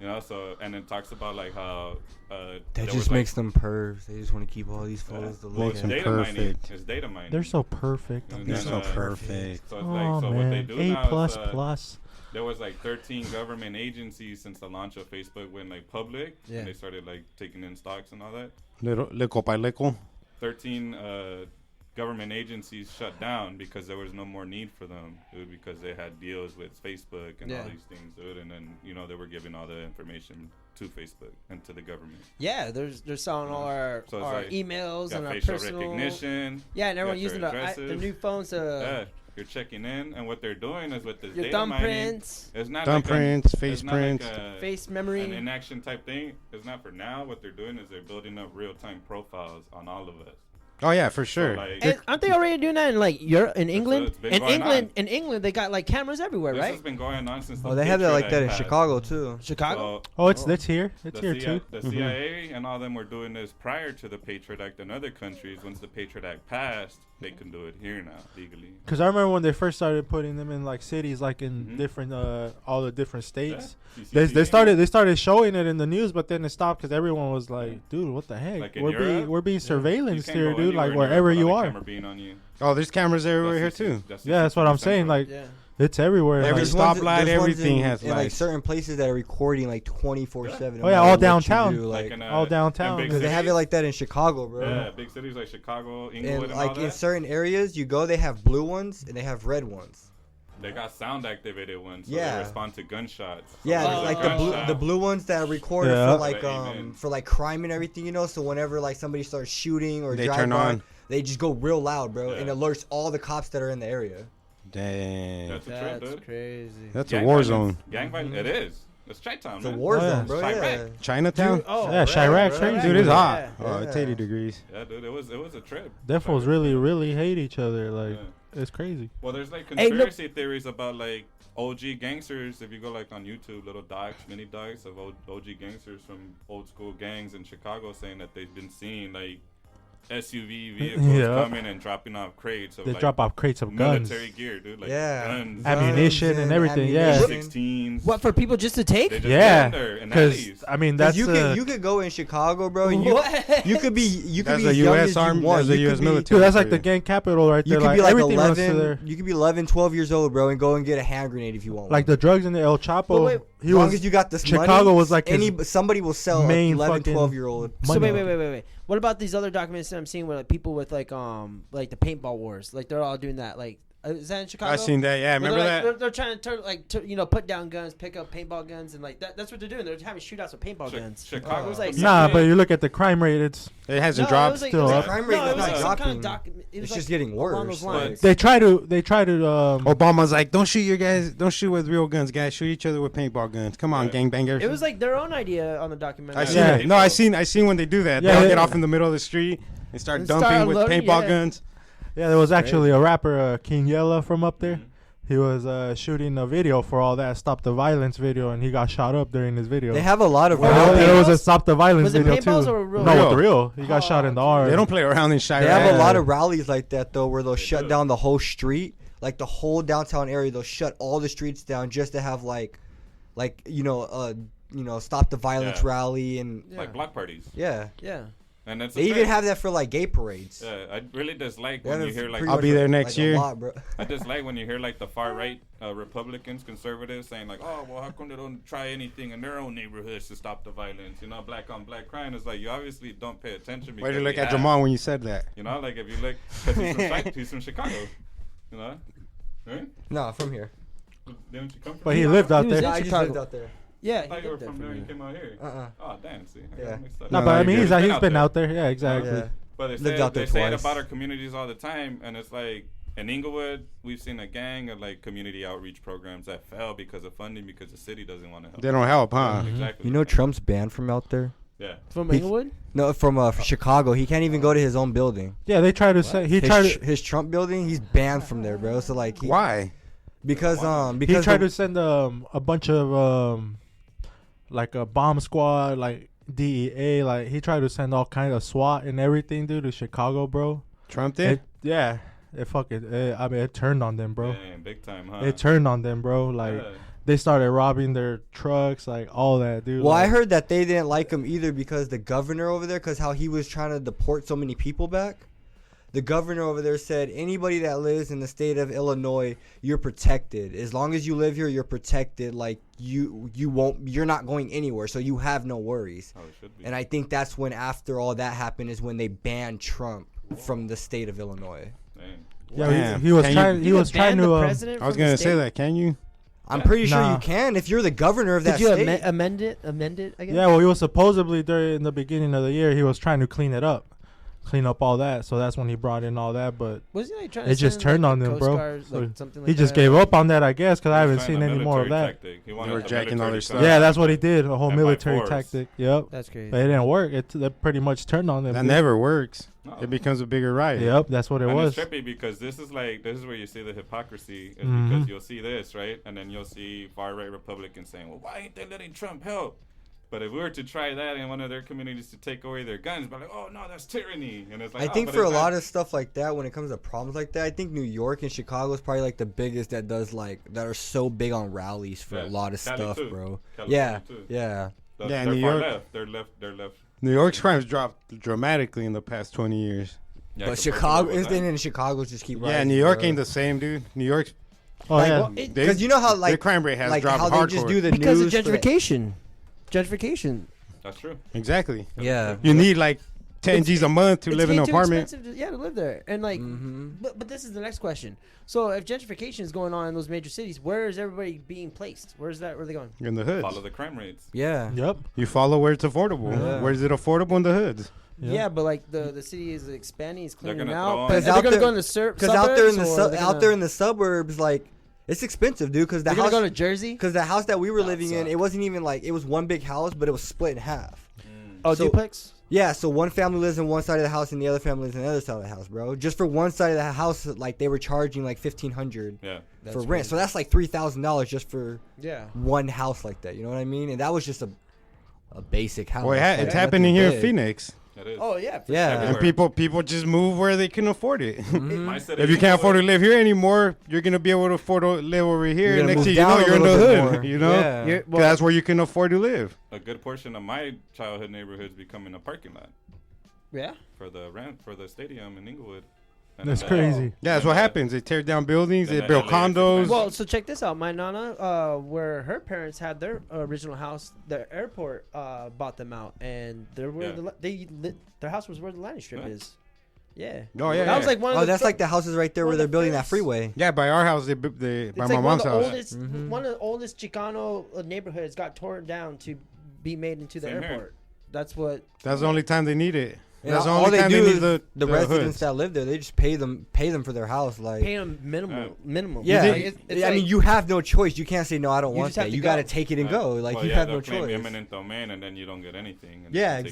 You know, so and it talks about like how That there just was, makes them pervs. They just want to keep all these photos to well, look it's them at. data mining. perfect. It's data mining. They're so perfect. And They're then, so perfect. So it's Oh like, so what they man, do A now plus is, plus. there was like 13 government agencies since the launch of Facebook went like public, Yeah. and they started like taking in stocks and all that. Little by little. 13 government agencies shut down because there was no more need for them, dude, because they had deals with Facebook and all Yeah. these things, dude, and then you know they were giving all the information to Facebook and to the government. Yeah, they're selling all our, So it's our like, emails Got and our facial personal recognition. Yeah, and everyone got using their the addresses. new phones to Yeah, you're checking in, and what they're doing is with this your data mining. thumbprints, It's not Thumbprints, like face it's not like prints. a- face an memory. inaction type thing. It's not for now. What they're doing is they're building up real time profiles on all of us. Oh yeah, for sure. So, like, And aren't they already doing that in like Europe, in England? it's been In going England, on. in England, they got like cameras everywhere, this right? has been going on since. Oh, the they have that Patriot like that in Act passed. Chicago too. Chicago. So Oh, it's here. It's here too. The CIA and all them were doing this prior to the Patriot Act in other countries. Once the Patriot Act passed, they can do it here now legally. Because I remember when they first started putting them in like cities, like in Mhm. different, all the different states. Yeah. They started showing it in the news, but then it stopped because everyone was like, "Dude, what the heck? Like in we're Europe? being You surveillanced can't here, go dude. anywhere Like in wherever Europe you without a are." camera being on you. Oh, there's cameras everywhere here That's too. Yeah, that's what I'm saying. Like Yeah. it's everywhere. Every like, stop- There's stoplight, there's ones everything in, has in like lights. certain places that are recording like 24/7. Oh, yeah, all downtown. Like, in, all downtown. in big because they have it cities. like that in Chicago, bro. Yeah, big cities like Chicago, Inglewood, And and like all in that. certain areas, you go, they have blue ones and they have red ones. They got sound activated ones, so Yeah. they respond to gunshots. So Yeah, there's it's a like gunshot. the blue ones that are recorded Yeah. for like Amen. for like crime and everything, you know. So whenever like somebody starts shooting or They drive turn by, on. they just go real loud, bro, and Yeah. alerts all the cops that are in the area. Dang. That's a trip, That's dude. crazy. That's a Gang war violence- zone. Gang violence. It is. It's Chi-town, It's a man. war Oh, yeah. zone, bro. Chirac. Yeah. Chinatown. Oh, Yeah, right, Chirac, right, crazy. right. Dude, it's Yeah. hot. Oh, it's Yeah. 80 degrees. Yeah, dude. It was a trip. Them fools really hate each other. Like Yeah. it's crazy. Well, there's like Hey, look- conspiracy theories about like OG gangsters. If you go like on YouTube, little docs, mini docs of OG gangsters from old school gangs in Chicago, saying that they've been seeing like SUV vehicles Yeah. coming and dropping off crates of They like drop off crates of guns, military gear, dude. Like Yeah. guns, ammunition, Guns and everything. Yeah, ammunition. 16s. What for people just to take? They just yeah. get in there in Because alleys. I mean 'Cause that's you could go in Chicago, bro. And What? you could be That's as the young US as you Army- want. that's the You US could be- military. dude. That's like the gang capital right You there. could Like be like everything runs to 11. there. You could be 11, 12 years old, bro, and go and get a hand grenade if you want. Like the drugs in the El Chapo. But wait, as long as you got this Chicago money, was like his somebody will sell an main 11, fucking 12-year-old. So money. wait. What about these other documents that I'm seeing where like people with like the paintball wars? Like they're all doing that. Like is that in Chicago? I seen that. Yeah, Where remember they're, that? like, they're trying to put down guns, pick up paintball guns, and like that's what they're doing. They're having shootouts with paintball guns. Chicago It was like Nah, something- but you look at the crime rate. It's It hasn't No, dropped. It was like, still it was up. like, Crime rate no, is it was not like some kind of dropping. it was It's like just getting worse. along those Like- lines. they try to Obama's like, don't shoot your guys. Don't shoot with real guns, guys. Shoot each other with paintball guns. Come on, Right. gangbangers. It was like their own idea on the documentary. I seen Yeah. it. No, I seen when they do that. Yeah, They'll yeah. get off in the middle of the street and start And dumping start with loading, paintball yeah. guns. Yeah, there was actually a rapper, King Yella, from up there. He was shooting a video for all that Stop the Violence video, and he got shot up during his video. They have a lot of Well, And paintballs? there was a Stop the Violence Was it video paintballs too. or real? No, Real. with the real. He got shot in the arm. They don't play around in Chirac. They have a lot Yeah. of rallies like that though, where they'll shut do. down the whole street, like the whole downtown area. They'll shut all the streets down just to have like stop the violence Yeah. rally and Yeah. like block parties, yeah. Yeah. and that's They even have that for like gay parades. Yeah, I really dislike They when have you it hear like pretty I'll much be there like next a year. lot, bro. I just like when you hear like the far right Republicans, conservatives saying like, oh well, how come they don't try anything in their own neighborhoods to stop the violence? You know, black on black crime is like you obviously don't pay attention. Why Because did you look they at have. Jamal when you said that? You know, like if you look, because he's from Chicago. You know, right? No, from here. Didn't you come from? But he Chicago? lived out He was there. I just Chicago. lived out there. Yeah. I he thought you were did that from for there. me. You came out here. Uh-uh. Oh damn! See, I Yeah. got mixed up. No, No, but I you're mean, good. he's Been been out been there. out there. Yeah, exactly. Yeah. But they Lived say out there they say it twice. about our communities all the time, and it's like in Inglewood, we've seen a gang of like community outreach programs that fell because of funding because the city doesn't want to help. They don't help, huh? Exactly. You know Trump's banned from out there. Yeah. From He- Inglewood? No, from Chicago. He can't even go to his own building. Yeah, they try to say he tried to. His Trump building. He's banned from there, bro. So like, Why? because He tried to send a bunch of like a bomb squad, like DEA, like he tried to send all kind of SWAT and everything, dude, to Chicago, bro. Trump did? Yeah, it fucking. I mean, it turned on them, bro. Damn, big time, huh? It turned on them, bro. Like Yeah. they started robbing their trucks, like all that, dude. Well, I like, heard that they didn't like him either because the governor over there, because how he was trying to deport so many people back. The governor over there said anybody that lives in the state of Illinois, you're protected. As long as you live here, you're protected. Like you're not going anywhere, so you have no worries. Oh, it should be. And I think that's when, after all that happened, is when they banned Trump from the state of Illinois. Dang. Yeah, Damn. he was Can trying. you- He You was could trying ban to. the president I was from the going to say state? that. Can you? I'm pretty sure Nah. you can if you're the governor of that Did you state. amend it? Amend it, I guess? Yeah, well, he was supposedly during the beginning of the year, he was trying to clean up all that. So that's when he brought in all that. But Was he like trying It to just send, turned like, on the them, Coast bro. Guard, So like, something he like just that? gave up on that, I guess, because I He was haven't trying seen a any more of military that. tactic. He They wanted were a jacking all military their stuff. style. Yeah, that's what he did. A whole And by military force. tactic. Yep. That's crazy. But it didn't work. That pretty much turned on them. That dude. never works. No. It becomes a bigger riot. Yep, that's what it And was. it's trippy because this is where you see the hypocrisy is Mhm. because you'll see this, right? And then you'll see far right Republicans saying, well, why ain't they letting Trump help? But if we were to try that in one of their communities to take away their guns, but like, oh no, that's tyranny. And it's like, I think but for a it's not. lot of stuff like that, when it comes to problems like that, I think New York and Chicago is probably like the biggest that does like that are so big on rallies for Yeah. a lot of Cali stuff, too. bro. California Yeah, too. yeah. Yeah, they're New far York- left. They're left. New York's crimes dropped dramatically in the past 20 years. Yeah, But compared to Chicago, what was instant that? in Chicago just keep rising. Yeah, New York bro. ain't the same, dude. New York's Oh, Like, yeah. well, they- because you know how their like crime rate has like dropped how hardcore. they just do the Because of news for that- gentrification. Gentrification. That's true. Exactly. Yeah. You need like 10 G's a month to It's live in an getting too apartment. expensive to live there. And like, Mhm. but this is the next question. So if gentrification is going on in those major cities, where is everybody being placed? Where are they going? In the hoods. Follow the crime rates. Yeah. Yep. You follow where it's affordable. Yeah. Where is it affordable in the hoods? Yeah, but like the city is expanding, it's They're cleaning gonna out. throw Are on- they 'Cause out going to there- go in the suburbs? Because out there in the or are they out gonna- there in the suburbs, like it's expensive, dude. Because the they're going house, to go to Jersey. because the house that we were That living in, suck. it wasn't even like it was one big house, but it was split in half. Oh, so- duplex. Yeah, so one family lives in one side of the house and the other family lives in the other side of the house, bro. Just for one side of the house, like they were charging like $1,500 Yeah. for rent. So that's like $3,000 just for Yeah. one house like that. You know what I mean? And that was just a basic house. Well, like, it's nothing happening here in big. Phoenix. That is. Oh yeah. For Yeah. sure. And Everywhere. people just move where they can afford it. Mhm. My city If you can't afford to Inglewood- live here anymore, you're gonna be able to afford to live over here. You're gonna Next move thing you know, down a you're in the little bit hood. more. You know, Yeah. You're- 'Cause that's where you can afford to live. a good portion of my childhood neighborhood's becoming a parking lot Yeah. for the stadium in Inglewood. That's then, crazy. Yeah, that's what happens. They tear down buildings. Then They the build LA is condos. Well, so check this out. My nana, where her parents had their original house, the airport bought them out, and they're where Yeah. their house was where the landing strip Yeah. is. Yeah. Oh, yeah, That was yeah. like one of Oh, the that's like the houses right there one where of they're the building that first- freeway. Yeah, by our house, by It's my like one mom's of the house. oldest, Mhm. one of the oldest Chicano neighborhoods got torn down to be made into the Same here. airport. That's what. That's the only time they need it. And That's the all only they time do they is need the the residents hoods. that live there. They just pay them for their house. Like, Pay them minimum. yeah, Like, it's I mean, like- you have no choice. You can't say no. I don't You want just have that. to You got to go. take it and Right. go. Like Well, you yeah, have they'll no claim choice. eminent domain, and then you don't get anything. and Yeah, take it.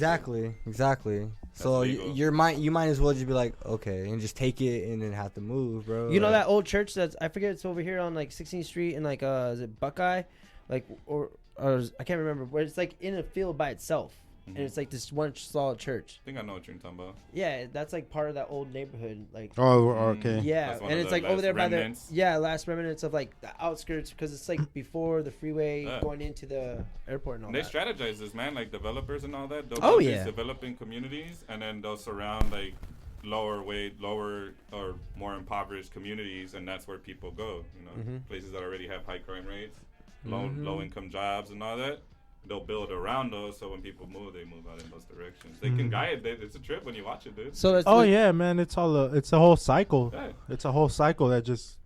exactly. So legal. you might as well just be like, okay, and just take it and then have to move, bro. You know Like, that old church that's I forget it's over here on like 16th Street and like is it Buckeye, like or I can't remember where it's like in a field by itself Mhm. and it's like this one solid church. I think I know what you're talking about. Yeah, that's like part of that old neighborhood. Like Oh, okay. yeah, That's one and of it's the like over last there by remnants. the last remnants of like the outskirts because it's like before the freeway Yeah. going into the airport and all They that. strategize this, man. Like developers and all that. They'll Oh, build these yeah. developing communities, and then they'll surround like lower or more impoverished communities, and that's where people go. You know, Mhm. places that already have high crime rates, Mhm. low income jobs, and all that. They'll build around those, so when people move, they move out in those directions. They can Mhm. guide it. It's a trip when you watch it, dude. So it's Oh like, yeah, man. It's a whole cycle. Yeah. It's a whole cycle that just.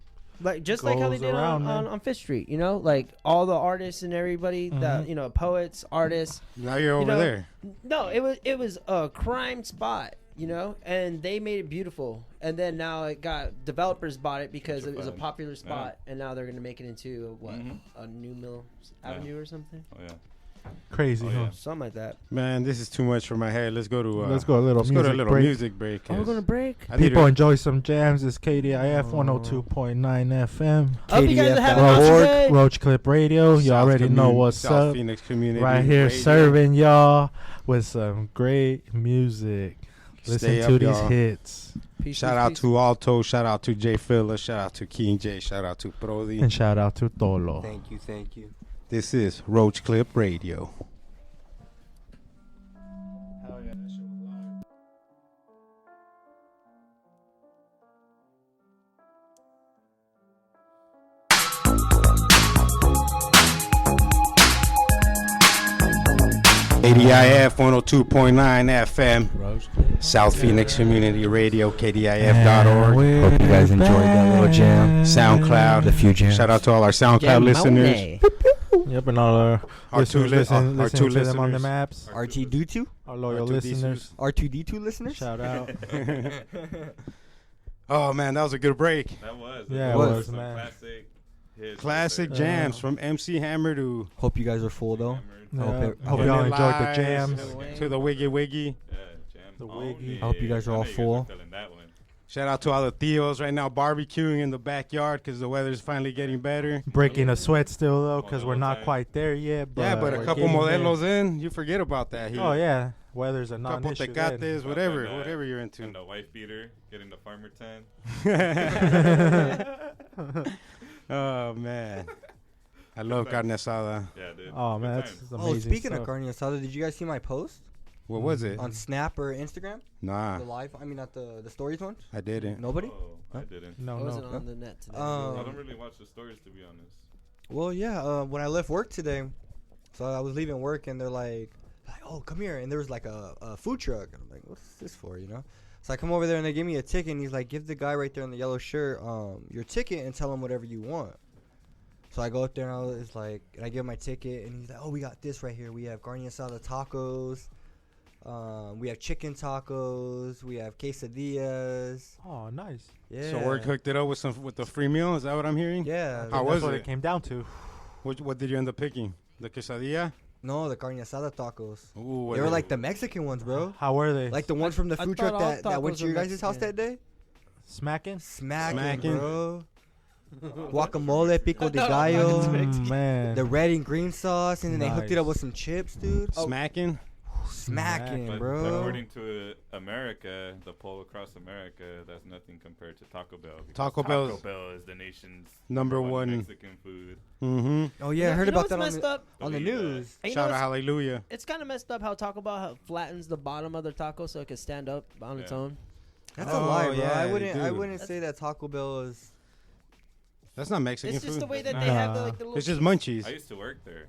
like just like how they goes did around, man. on Fifth Street, you know, like all the artists and everybody that Mhm. poets, artists. Now you're over know, there. No, it was a crime spot you know, and they made it beautiful. And then now it got developers bought it because it was a Gentrified. popular spot, and now they're gonna make it into a New Mill Avenue or something, Oh yeah. Crazy, Oh, huh? yeah. something like that. Man, this is too much for my head. Let's go to Let's go a little let's go to a music little break. music break. Oh, we're 'cause gonna break. I need People to- enjoy some jams. It's KDIF 102.9 FM. Hope you guys are having KDF.org. a good day. Roach Clip Radio. You South already know Commun- what's South up. Phoenix Community Right here Radio. serving y'all with some great music. Listen Stay to up, these y'all. hits. Peace, Shout peace, out peace. to Alto. Shout out to Jay Phillips. Shout out to King J. Shout out to Brody. And shout out to Tolo. Thank you, thank you. This is Roach Clip Radio. 80IF 102.9 FM, South Phoenix Community Radio, KDIF.org, Hope you guys enjoyed that little jam. SoundCloud. The few jams. Shout out to all our SoundCloud Jam listeners. Monet. Yep, and all our Our two listeners li- listen, our listening two to them on the listeners. maps. RT2? Our loyal R2D2s. listeners. R2D2 listeners? Shout out. Oh man, that was a good break. That was. Yeah, it was, some man. Classic hits. Classic jams from MC Hammer to Hope you guys are full though. Yeah, hope hope it- y'all Vanilla enjoyed the Ice, jams. to the Wiggy Wiggy. Yeah, jams. The on Wiggy. it. I hope you guys are all know guys full. feeling that one. Shout out to all the Theos right now barbecuing in the backyard because the weather's finally getting better. Breaking a sweat still though, because we're Modelo not time. quite there yet. But Yeah, but a we're couple getting there. modelos in, you forget about that here. Oh yeah, weather's a couple non-issue. tecates, then. whatever, And, whatever you're into. And the wife beater, getting the farmer tan. Oh man, I love carne asada. Yeah, dude. Oh man, Good that's times. amazing. Oh, speaking stuff. of carne asada, did you guys see my post What was it? on Snap or Instagram? Nah, The live, I mean not the stories one. I didn't. Nobody? Oh, I Huh? didn't. No, I wasn't no. on the net today. Um, I don't really watch the stories, to be honest. Well, yeah. When I left work today, so I was leaving work, and they're like, "Oh, come here!" And there was like a food truck, and I'm like, "What's this for?" You know. So I come over there, and they give me a ticket, and he's like, "Give the guy right there in the yellow shirt your ticket, and tell him whatever you want." So I go up there, and I was like, and I give him my ticket, and he's like, "Oh, we got this right here. We have carne asada tacos. We have chicken tacos. We have quesadillas. Oh, nice. Yeah. So work hooked it up with the free meal. Is that what I'm hearing? Yeah. How That's was what it? it came down to. What did you end up picking? The quesadilla? No, the carne asada tacos. Ooh, They were like the Mexican ones, bro. How were they? Like the ones from the I food thought truck all that went tacos to your were guys' house Mexican. that day? smacking. Smacking, bro. Guacamole, pico de gallo, Man. the red and green sauce, and then they hooked it up Nice. with some chips, dude. smacking. Smacking, But bro. according to America, the poll across America, that's nothing compared to Taco Bell. because Taco Taco Bell's Bell is the nation's number one. Mexican food. Mm-hmm. Oh yeah, I heard You know about that what's on messed the, up? on the Believe that. news. And you know Shout out what's- hallelujah. It's kind of messed up how Taco Bell flattens the bottom of their taco so it can stand up on its Yeah. own. That's Oh, a lie, bro. yeah, I dude. wouldn't say that Taco Bell is. That's not Mexican It's just food. the way that Nah. they have the, like, the little. It's just munchies. I used to work there.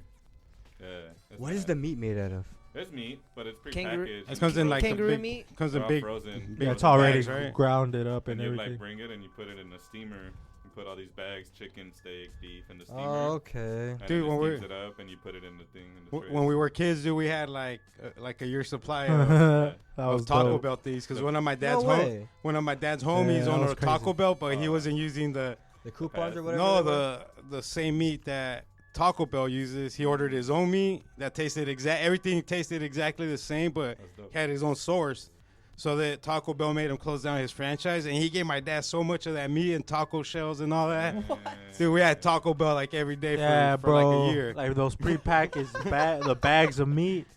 Yeah. it's What is not- the meat made out of? It's meat, but it's Kangaroo- prepackaged. It comes in like the Kangaroo big, meat? comes in Raw big, frozen. big Yeah, it's frozen already bags, right? grounded up And and you like everything. bring it and you put it in a steamer. You put all these bags, chicken, steak, beef, in the steamer. Oh, okay. And Dude, it when just we're- steams it up and you put it in the thing. In the tray. When we were kids, dude, we had like a year supply that was of Taco dope. Bell things because The- one of my dad's No way. one of my dad's homies that owned was a Taco crazy. Bell, but he Oh. wasn't using the The coupons or No, whatever. no they were? the same meat that Taco Bell uses. He ordered his own meat that tasted everything tasted exactly the same, but That's dope. had his own source. So that Taco Bell made him close down his franchise, and he gave my dad so much of that meat and taco shells and all that. Dude, we had Taco Bell like every day Yeah, for bro. like a year. Like those prepackaged the bags of meat,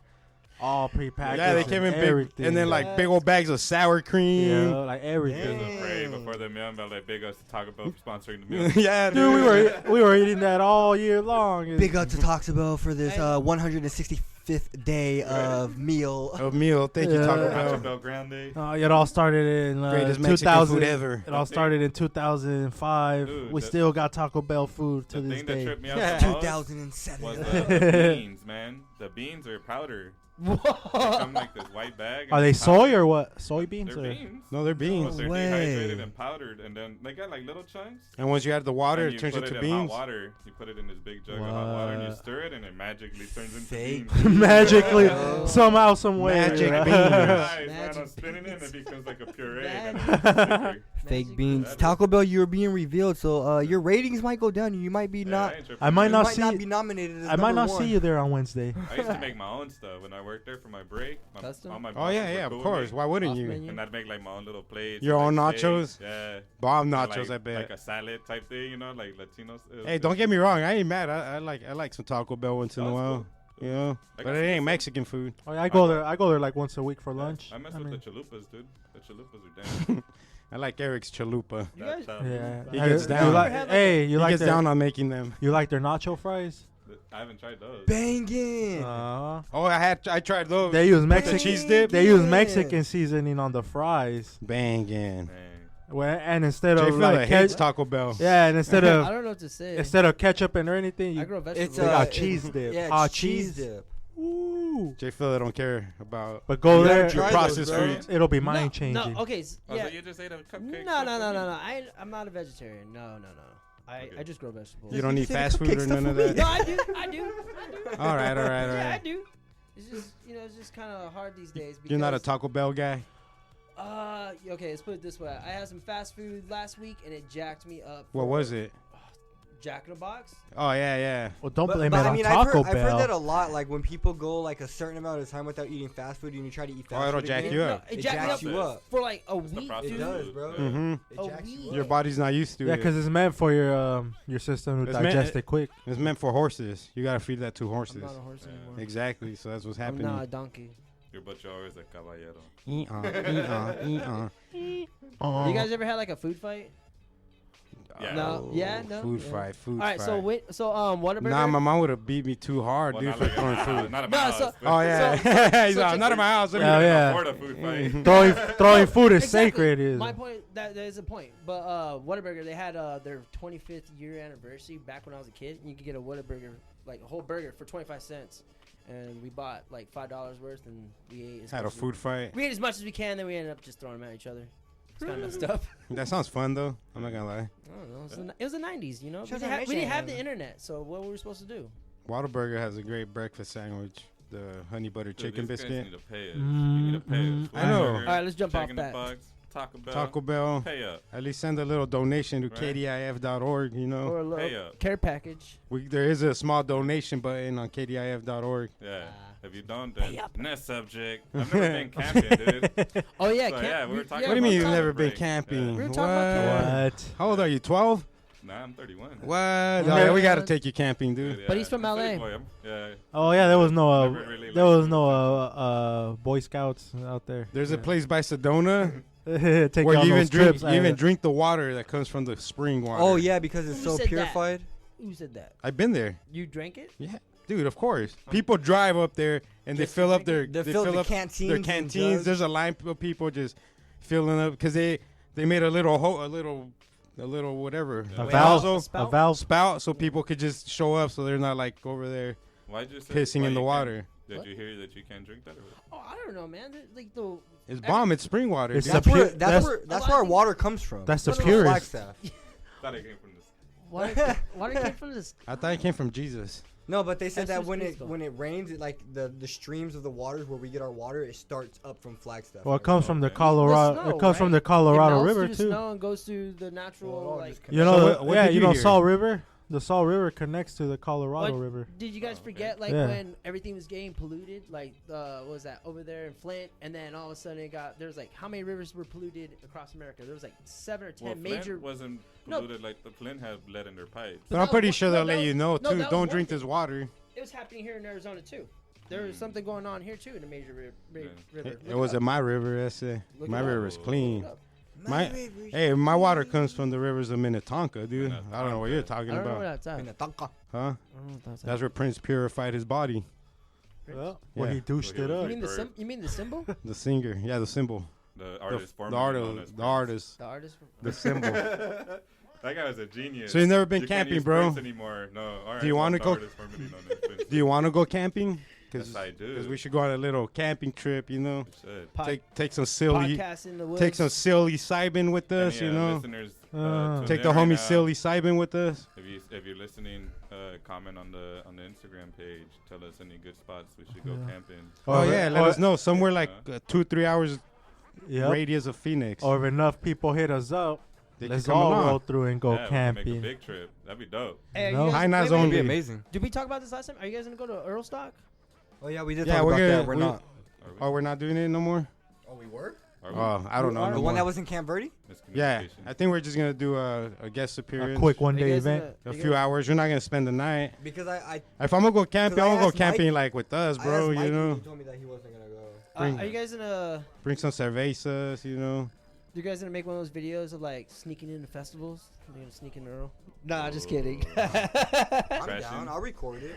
all prepackaged. Yeah, they came in big, everything. and then like big old bags of sour cream. yeah, like He everything. was afraid before the meal, but like big us Taco Bell sponsoring the meal. Yeah, Dude, we were eating that all year long. It's- Big up to Taco Bell for this 165th day of meal. A meal. Thank you, Yeah. Taco Taco Bell. Bell Grande. It all started in Greatest Mexican 2000. food ever. It all started in 2005. Dude, We the- still got Taco Bell food to The this thing that day. tripped me out the most 2007. was the beans, man. The beans are powder. They come like this white bag. and Are they it's soy powdered. or what? Soybeans They're or? beans. No, they're So beans. they're way. dehydrated and powdered, and then they got like little chunks. And once you add the water, and it you turns put into it in hot beans. water. You put it in this big jug of hot water, and you What? stir it, and it magically turns into Fake beans. magically, Oh. somehow, some way. Magic you know? beans. Nice, man. Magic I'm spinning it and beans. it becomes like a puree. Magic. and it's sticker. Fake Magic beans. beans. Taco Bell, you're being revealed, so your ratings might go down. You might be Yeah, not. ain't tripping, I might man. not might see- not be nominated as I might number not see one. you there on Wednesday. I used to make my own stuff when I worked there for my break. Custom? All my Oh bosses yeah, were yeah, cool of with course. me. Why wouldn't Off you? menu. And I'd make like my own little plates. Your with, own like, nachos? steaks, Yeah. Bomb And, nachos, like, I bet. Like a salad type thing, you know, like Latinos. Hey, don't get me wrong. I ain't mad. I like some Taco Bell once in a That's while. cool. You know, I but got it some ain't stuff. Mexican food. Oh, yeah, I go there. I go there like once a week for lunch. I mess I with mean, the chalupas, dude. The chalupas are damn. I like Eric's chalupa. You guys, yeah. He gets You down. like- Ever had, like, hey, He you like gets their, down on making them. you like their nacho fries? I haven't tried those. Banging. Oh, I tried those. They use the Mexican cheese dip. They use Yeah. Mexican seasoning on the fries. Banging. Dang. And instead Jay of Filla like hates ketchup, Taco Bell. yeah, and instead I of don't know what to say. ketchup and or anything, I you, grow vegetables. It's They got it- cheese dip, Yeah, hot it's cheese cheese. dip. ooh. Jay Filla don't care about But go You gotta there, try those, processed bro. foods. it'll be No, mind changing. No, okay, Oh, yeah. so you just ate a cupcake? No, no, no, no, no. I'm not a vegetarian. No. I Okay. just grow vegetables. You don't You need said fast food cupcake or stuff none of for me. that. No, I do. All right. Yeah, I do. It's just, it's just kind of hard these days. Because, You're not a Taco Bell guy. Okay, let's put it this way. I had some fast food last week, and it jacked me up. What was it? Jack in the Box. Oh yeah. Well, don't But, blame but it I on mean, Taco I've heard Bell. that a lot. Like when people go like a certain amount of time without eating fast food, and you try to eat fast it'll food jack again, you up. No, it It jacked me jacks up you up. for like a It's the week, processed It dude. does, food. bro. Yeah. Mm-hmm. It A jacks you week? up. Your body's not used to Yeah, it. because it's meant for your system to It's meant- digest it quick. It's meant for horses. You gotta feed that to I'm horses. not a horse Yeah. anymore. Exactly. So that's what's I'm happening. not a donkey. Your butcher always a caballero. You guys ever had like a food fight? Yeah. No. Yeah, no? Food Yeah. fight. Food All right, fight. so Whataburger. Nah, my mom would have beat me too hard, Well, dude, not for like throwing at my house, food. not at No, my so- house. Oh yeah. He's so like, not at my house. Let me- Yeah, yeah. Afford a food fight. throwing food is Exactly. sacred. Is My point. That is a point. But Whataburger, they had their 25th year anniversary back when I was a kid. And you could get a Whataburger, like a whole burger, for 25 cents. And we bought like $5 worth, and we ate. as Had a much as food fight. We ate as much as we can, then we ended up just throwing them at each other. It's kind of messed up. That sounds fun though. I'm not gonna lie. I don't know. It was the 90s, you know. We Shows didn't, how we didn't rich I have the am. internet, so what were we supposed to do? Whataburger has a great breakfast sandwich. The honey butter Dude, chicken these guys biscuit. need to pay us. You need to pay us. I know. Whataburger, All right, let's jump Jack off in the that. Box, Taco Bell. Taco Bell. Pay up. At least send a little donation to Right. kdif.org. You know, Or a Pay little up. care package. there is a small donation button on kdif.org. Yeah. Ah. If you don't, Pay then up. next subject. I've never been camping, dude. Oh yeah, So, camp- yeah, we were talking What do you about mean you've summer never been break. camping? We were What? talking about camping. what? How old are you? 12? Nah, I'm 31. What? Oh, yeah, we gotta take you camping, dude. Dude, But he's from I'm a LA. city boy. Yeah. Oh yeah, there was no Never really there liked was it. no Boy Scouts out there. There's Yeah. a place by Sedona Take where you on you even those drink trips. you even drink the water that comes from the spring water. Oh yeah, because it's Who so said that? purified. Who said that? I've been there. You drank it? Yeah, dude, of course. People drive up there and they Just to fill up drink their They fill the up canteens their and canteens. jugs. There's a line of people just filling up because they made a little whatever A Wait, valve, nozzle, a spout? valve. spout so people could just show up so they're not like over there Why'd you say pissing why in the you water. can't- Did What? you hear that you can't drink that? Or what? Oh, I don't know, man. Like the It's bomb. It's spring water. It's dude. That's a where pure- that's that's- where I our think- water comes from. That's the What about purest. Flagstaff. Thought it came from this. water came from this. I thought it came from Jesus. No, but they said That's that when just it rains, it like the streams of the waters where we get our water, it starts up from Flagstaff. Well, it comes from the Okay. Colorado. The snow, It comes from right? the Colorado it melts River through the too. snow and goes through the natural Well, like. just You know, So what yeah, did you you know hear? Salt River. The Salt River connects to the Colorado What- River. Did you guys Oh, okay. forget like Yeah. when everything was getting polluted? Like what was that over there in Flint? And then all of a sudden it got there's like how many rivers were polluted across America? There was like 7 or 10 Well, major. Flint wasn't No. polluted like the Flint had lead in their pipes. But I'm that pretty was- sure no, they'll that let was- you know no, too. that was Don't one drink thing. this water. It was happening here in Arizona too. There was something going on here too in a major river. It Look was up. in my river. That's it. Look My it up. river's clean. Look up. Hey, my water comes from the rivers of Minnetonka, dude. Minnetonka. I don't know what you're talking I don't know about, what that's at. Minnetonka. huh? I don't know what that's at. That's where Prince purified his body. Well, when Yeah. he douched Well, it he was up. You mean the Bird. you mean the symbol? The singer, yeah, the symbol, The artist, the formerly known as artist, the Prince. artist, The artist. the symbol. That guy was a genius. So you've never been You can't camping, use bro? Prince anymore. No. All right. Do you well, wanna the go- artist formerly known as Prince. Do you want to go camping? Because Yes, I do. we should go on a little camping trip, you know. We should. Take some silly, Podcast in the woods. take some silly Cybin with us, Any, you know. listeners, tune Take in the right homie now. silly Cybin with us. If you're listening, comment on the Instagram page. Tell us any good spots we should go Yeah. camping. Oh yeah, let us know somewhere like Yeah. 2-3 hours Yep. radius of Phoenix. Or if enough people hit us up, They can let's come all along. roll through and go Yeah, we can make a camping. big trip. That'd be dope. Hey, No. you High guys, Nines wait, only. It'd be amazing. Did we talk about this last time? Are you guys gonna go to Earl Stock? Oh yeah, we did Yeah, talk we're about gonna- that. We're we- not. Are we? Oh, we're not doing it no more. Oh, we were. Are we? Oh, I don't know. are no The one more. that was in Camp Verde. Yeah, Miscommunication. I think we're just gonna do a guest A appearance. quick one Are you day guys event. gonna- A you few guys- hours. We're not gonna spend the night. Because I If I'm gonna go camping, 'Cause I I'm gonna go asked camping Mike- like with us, I bro. asked You Mikey, and know, he told me that he wasn't gonna go. Are you guys gonna? bring some cervezas. You know, You guys gonna make one of those videos of like sneaking into festivals? You're gonna sneak in Earl? Nah, just kidding. I'm Crashing. down. I'll record it.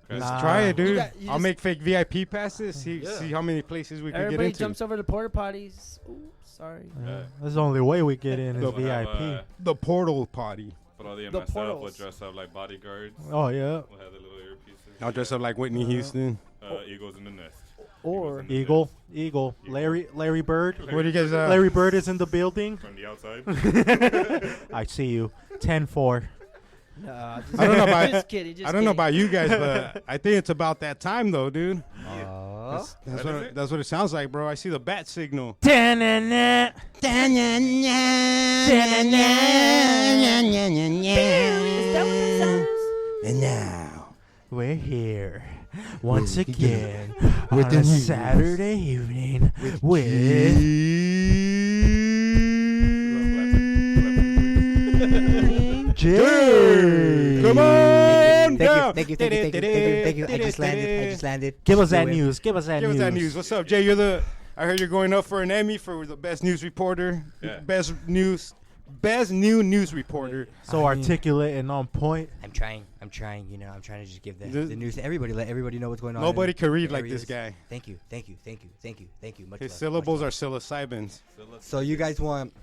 let's Nah. try it, dude. you I'll just- make fake VIP passes. See Yeah. see how many places we can get Everybody into. jumps over the porta potties. Ooh, sorry. Yeah. That's the only way we get in is We'll have, VIP. The portal party. Brody and The myself will portals. dress up like bodyguards. Oh yeah. We'll have the little earpieces. I'll dress up like Whitney Houston. Eagles in the nest. Or- Eagles in the Eagle, nest. Eagle, Eagle. Larry Bird. What do you guys? Larry Bird is in the building. From the outside. I see you. 10-4. Nah, just, I don't know about- just kidding. Just I don't know kidding. about you guys, but I think it's about that time though, dude. That's, What is it? that's what it sounds like, bro. I see the bat signal. And now, We're here once again on a Saturday evening with Jay. Come on down. Thank you. I just landed. Give us that news. Give us that Give us news. that news. What's up, Jay? I heard you're going up for an Emmy for the best news reporter. Yeah. Best new news reporter. So articulate and on point. I'm trying. You know, I'm trying to just give the This- news to everybody. Let everybody know what's going on. Nobody in can read the like this areas. guy. Thank you. Much His love, syllables much are psilocybins. love. So you guys want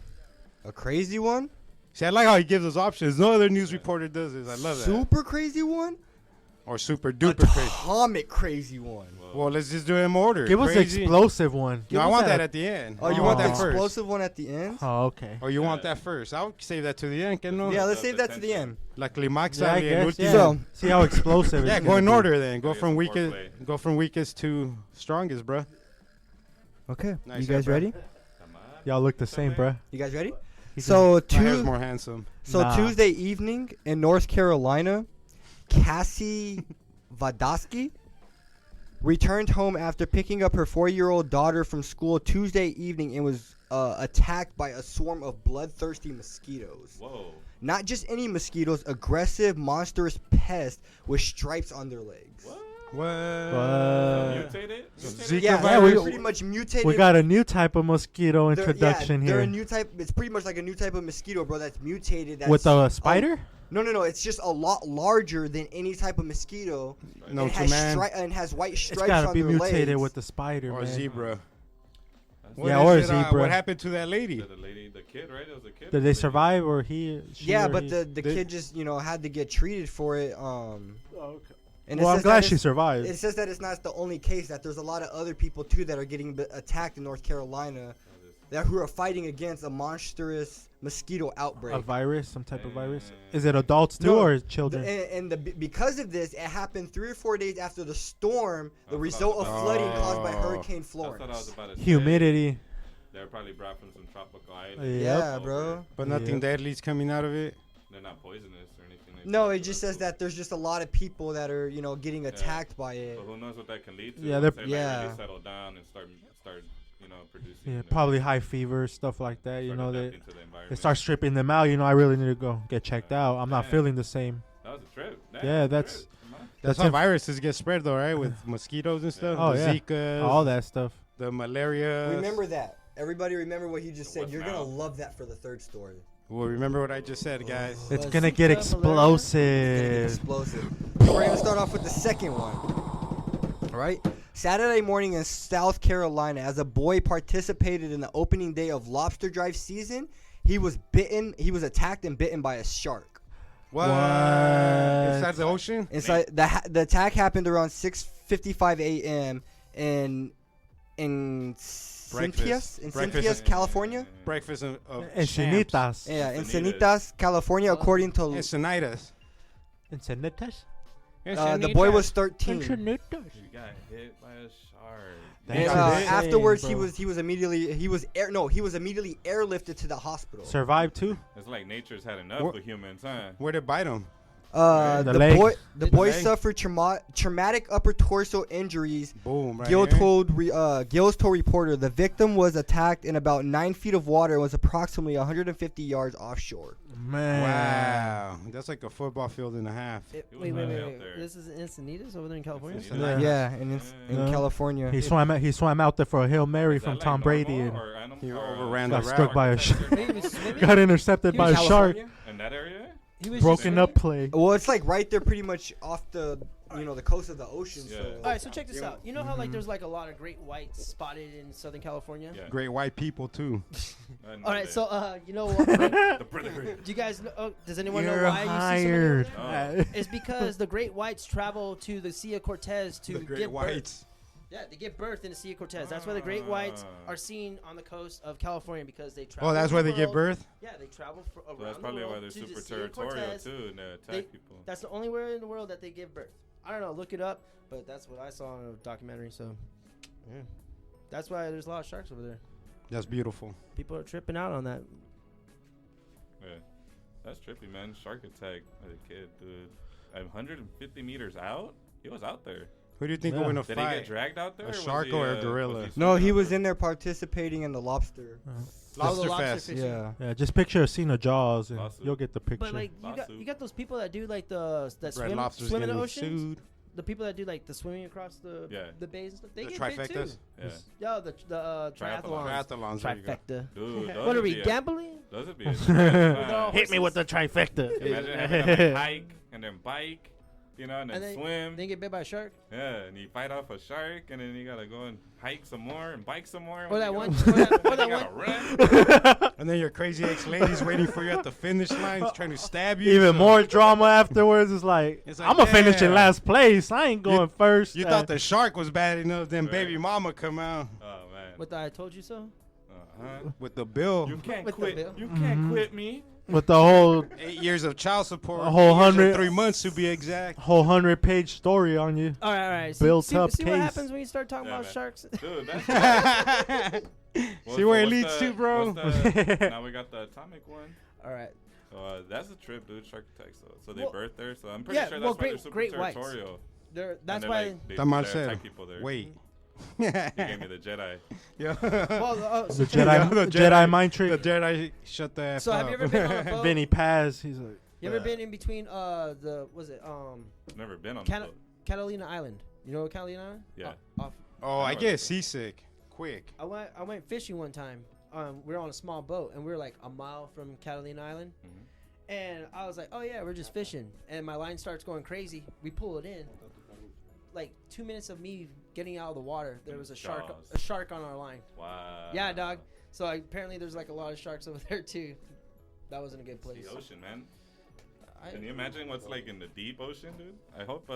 a crazy one? See, I like how he gives us options. No other news reporter does this. I love that. Super crazy one? Or super A duper crazy. atomic crazy one. Well, let's just do it in order. Give us Crazy. explosive one. Give No, I us want that at the end. Oh, you I want the that first. explosive one at the end? Oh, okay. Or you want that first? I'll save that to the end, que no? Yeah, let's Up save the that to the tension. end. La climax Yeah, I sale, el guess. último. Yeah. So- See how explosive. Yeah, it's go gonna in be. order then. Go Get from some weakest. foreplay. Go from weakest to strongest, bruh. Okay. Nice you guys hair, ready? Come on. Y'all look the same, bruh. You guys ready? He's So My hair's more handsome. Nah. Tuesday evening in North Carolina, Cassie Vadosky returned home after picking up her 4-year-old daughter from school Tuesday evening and was attacked by a swarm of bloodthirsty mosquitoes. Whoa. Not just any mosquitoes, aggressive, monstrous pests with stripes on their legs. What? What? Mutated? Zika Yeah, virus? they're pretty much mutated. We got a new type of mosquito They're- introduction They're a here. new type. It's pretty much like a new type of mosquito, bro. That's mutated. That's With a spider? No. It's just a lot larger than any type of mosquito. No, it to has man. and has white It's stripes gotta on be their mutated legs. with the spider, Or man. zebra. Yeah, or a zebra. What happened to that lady? The lady, the kid, right? It was a kid. Did they survive or he? She Yeah, or but he? the They- kid just had to get treated for it. And it Well, I'm says glad that she it's- survived. It says that it's not the only case. That there's a lot of other people too that are getting attacked in North Carolina, who are fighting against a monstrous mosquito outbreak. A virus, some type of virus. Yeah. Is it adults too No, or children? Because of this, it happened 3 or 4 days after the storm, the That's what I result was of about flooding to say. caused by Oh. Hurricane That's what I was Florence. about to say. Humidity. They're probably brought from some tropical island. Yeah. Yeah, bro. But nothing Yeah. deadly's coming out of it. They're not poisonous or anything. Like No, that, it just but- says that there's just a lot of people that are, getting attacked by it. But who knows what that can lead to? Yeah, once they're- they like, Yeah. really settle down and start producing. Yeah, and probably high fever, stuff like that. You start know, adapting they to the environment. they start stripping them out. I really need to go get checked out. I'm not Yeah. feeling the same. That was a trip. Yeah, that's- That's That's how inf- viruses get spread, though, right? With mosquitoes and stuff. Oh, the yeah. Zika, All that stuff. the malaria. Remember that. Everybody remember what he just said. What's You're now? going to love that for the third story. Well, remember what I just said, guys. It's Was gonna Zika get malaria? It's gonna get explosive. explosive. So we're gonna start off with the second one. All right. Saturday morning in South Carolina, as a boy participated in the opening day of lobster drive season, he was attacked and bitten by a shark. What? What? Inside the ocean? Inside the attack happened around 6:55 a.m. in Cynthias, Breakfast. California. Breakfast of Encinitas. Yeah, Encinitas. Encinitas, California. According to Encinitas. Encinitas? the boy was 13. He got hit by a shark. And, That's insane, afterwards, bro. he was immediately airlifted to the hospital. Survived too? It's like nature's had enough What- with humans, huh? Where'd it bite him? The The leg. boy The boy leg. suffered traumatic upper torso injuries. Boom, right Gills here. told reporter the victim was attacked in about 9 feet of water and was approximately 150 yards offshore. Man. Wow. That's like a football field and a half. It was Wait. high out there. This is Encinitas over there in California? Encinitas. Yeah. Yeah, in Yeah. California. He swam out there for a Hail Mary Is that from like Tom Brady normal, and or animal- He or, overran got the struck route. by a architecture? shark. He was swimming? got intercepted He by a was shark. In that area? He was Broken just up play. Well, it's like right there, pretty much off the the coast of the ocean. Yeah. So. All right, so check this Yeah. out. You know how like there's like a lot of great whites spotted in Southern California? Yeah. Great white people, too. I know All right, that. so you know what? The brother. Do you guys know? Oh, does anyone You're know why you see hired. somebody over there? It's because the great whites travel to the Sea of Cortez to The great give birth. whites. Yeah, they give birth in the Sea of Cortez. That's why the great whites are seen on the coast of California because they travel. Oh, that's the why they give world. birth? Yeah, they travel around So that's the probably world why they're to the super Sea of territorial Cortez. too, and they attack They- people. That's the only way in the world that they give birth. I don't know. Look it up, but that's what I saw in a documentary. So, yeah. That's why there's a lot of sharks over there. That's beautiful. People are tripping out on that. Yeah, that's trippy, man. Shark attack as a kid, dude. 150 meters out? He was out there. Who do you think Yeah. will win a Did he fight? get dragged out there? A or was shark he, or a was gorilla? No, swimming he out was there? in there participating in the lobster. Lobster lobster Fest. fishing. Yeah. Yeah, just picture a scene of Jaws and Lawsuit. you'll get the picture. But like Lawsuit. you got those people that do like that Red swim Lobster's swim in the getting oceans. sued. The people that do like the swimming across the Yeah. bays and stuff. They The get bit too. trifectas? Yeah. Yeah, the triathlons. Triathlons. There you go. Trifecta. Dude, those What are would we be a- gambling? Those would be a trip. Hit me with the trifecta. Imagine having to like, hike and then bike, and then And then- swim. Then get bit by a shark. Yeah, and you fight off a shark, and then you gotta go and hike some more and bike some more. Or that You one- gotta- or that you one- gotta run. And then your crazy ex-lady's waiting for you at the finish line, trying to stab you. Even so- more drama afterwards. It's like, It's like, I'm gonna finish in yeah. last place. I ain't going first. You thought the shark was bad enough, then Right. baby mama come out Oh man. With the I told you so. Uh-huh. with the bill. You can't With the quit. bill. You can't quit me. with the whole 8 years of child support. A whole 8 years and 100 3 months to be exact. whole 100-page story on you. All right. Built see, up see what case. happens when you start talking Yeah, about man. sharks. Dude, that's See where it leads to, bro. Now we got the atomic one. All right. So that's a trip, dude. Shark attacks. So they Well, birth there. So I'm pretty yeah, sure well, that's why they're great- super great whites. territorial. That's And why. Like, they Tamal they said, attack people there. wait. He gave me the Jedi. Yeah. well, The so, Jedi, the Jedi mind The trick. Jedi shut the F so have up. you ever been on a boat? Vinny Paz. He's like, You ever Yeah. been in between was it Never been on Cata- the boat. Catalina Island? You know Catalina Island? Yeah. Off. Oh, I get seasick quick. I went fishing one time. We were on a small boat and we were like a mile from Catalina Island. Mhm. And I was like, oh yeah, we're just fishing. And my line starts going crazy. We pull it in. Like 2 minutes of me getting out of the water, there was a Jaws. shark on our line. Wow. Yeah, dog. So apparently there's like a lot of sharks over there too. That wasn't a good It's place. the ocean, man. I- Can you imagine what's like in the deep ocean, dude? I hope.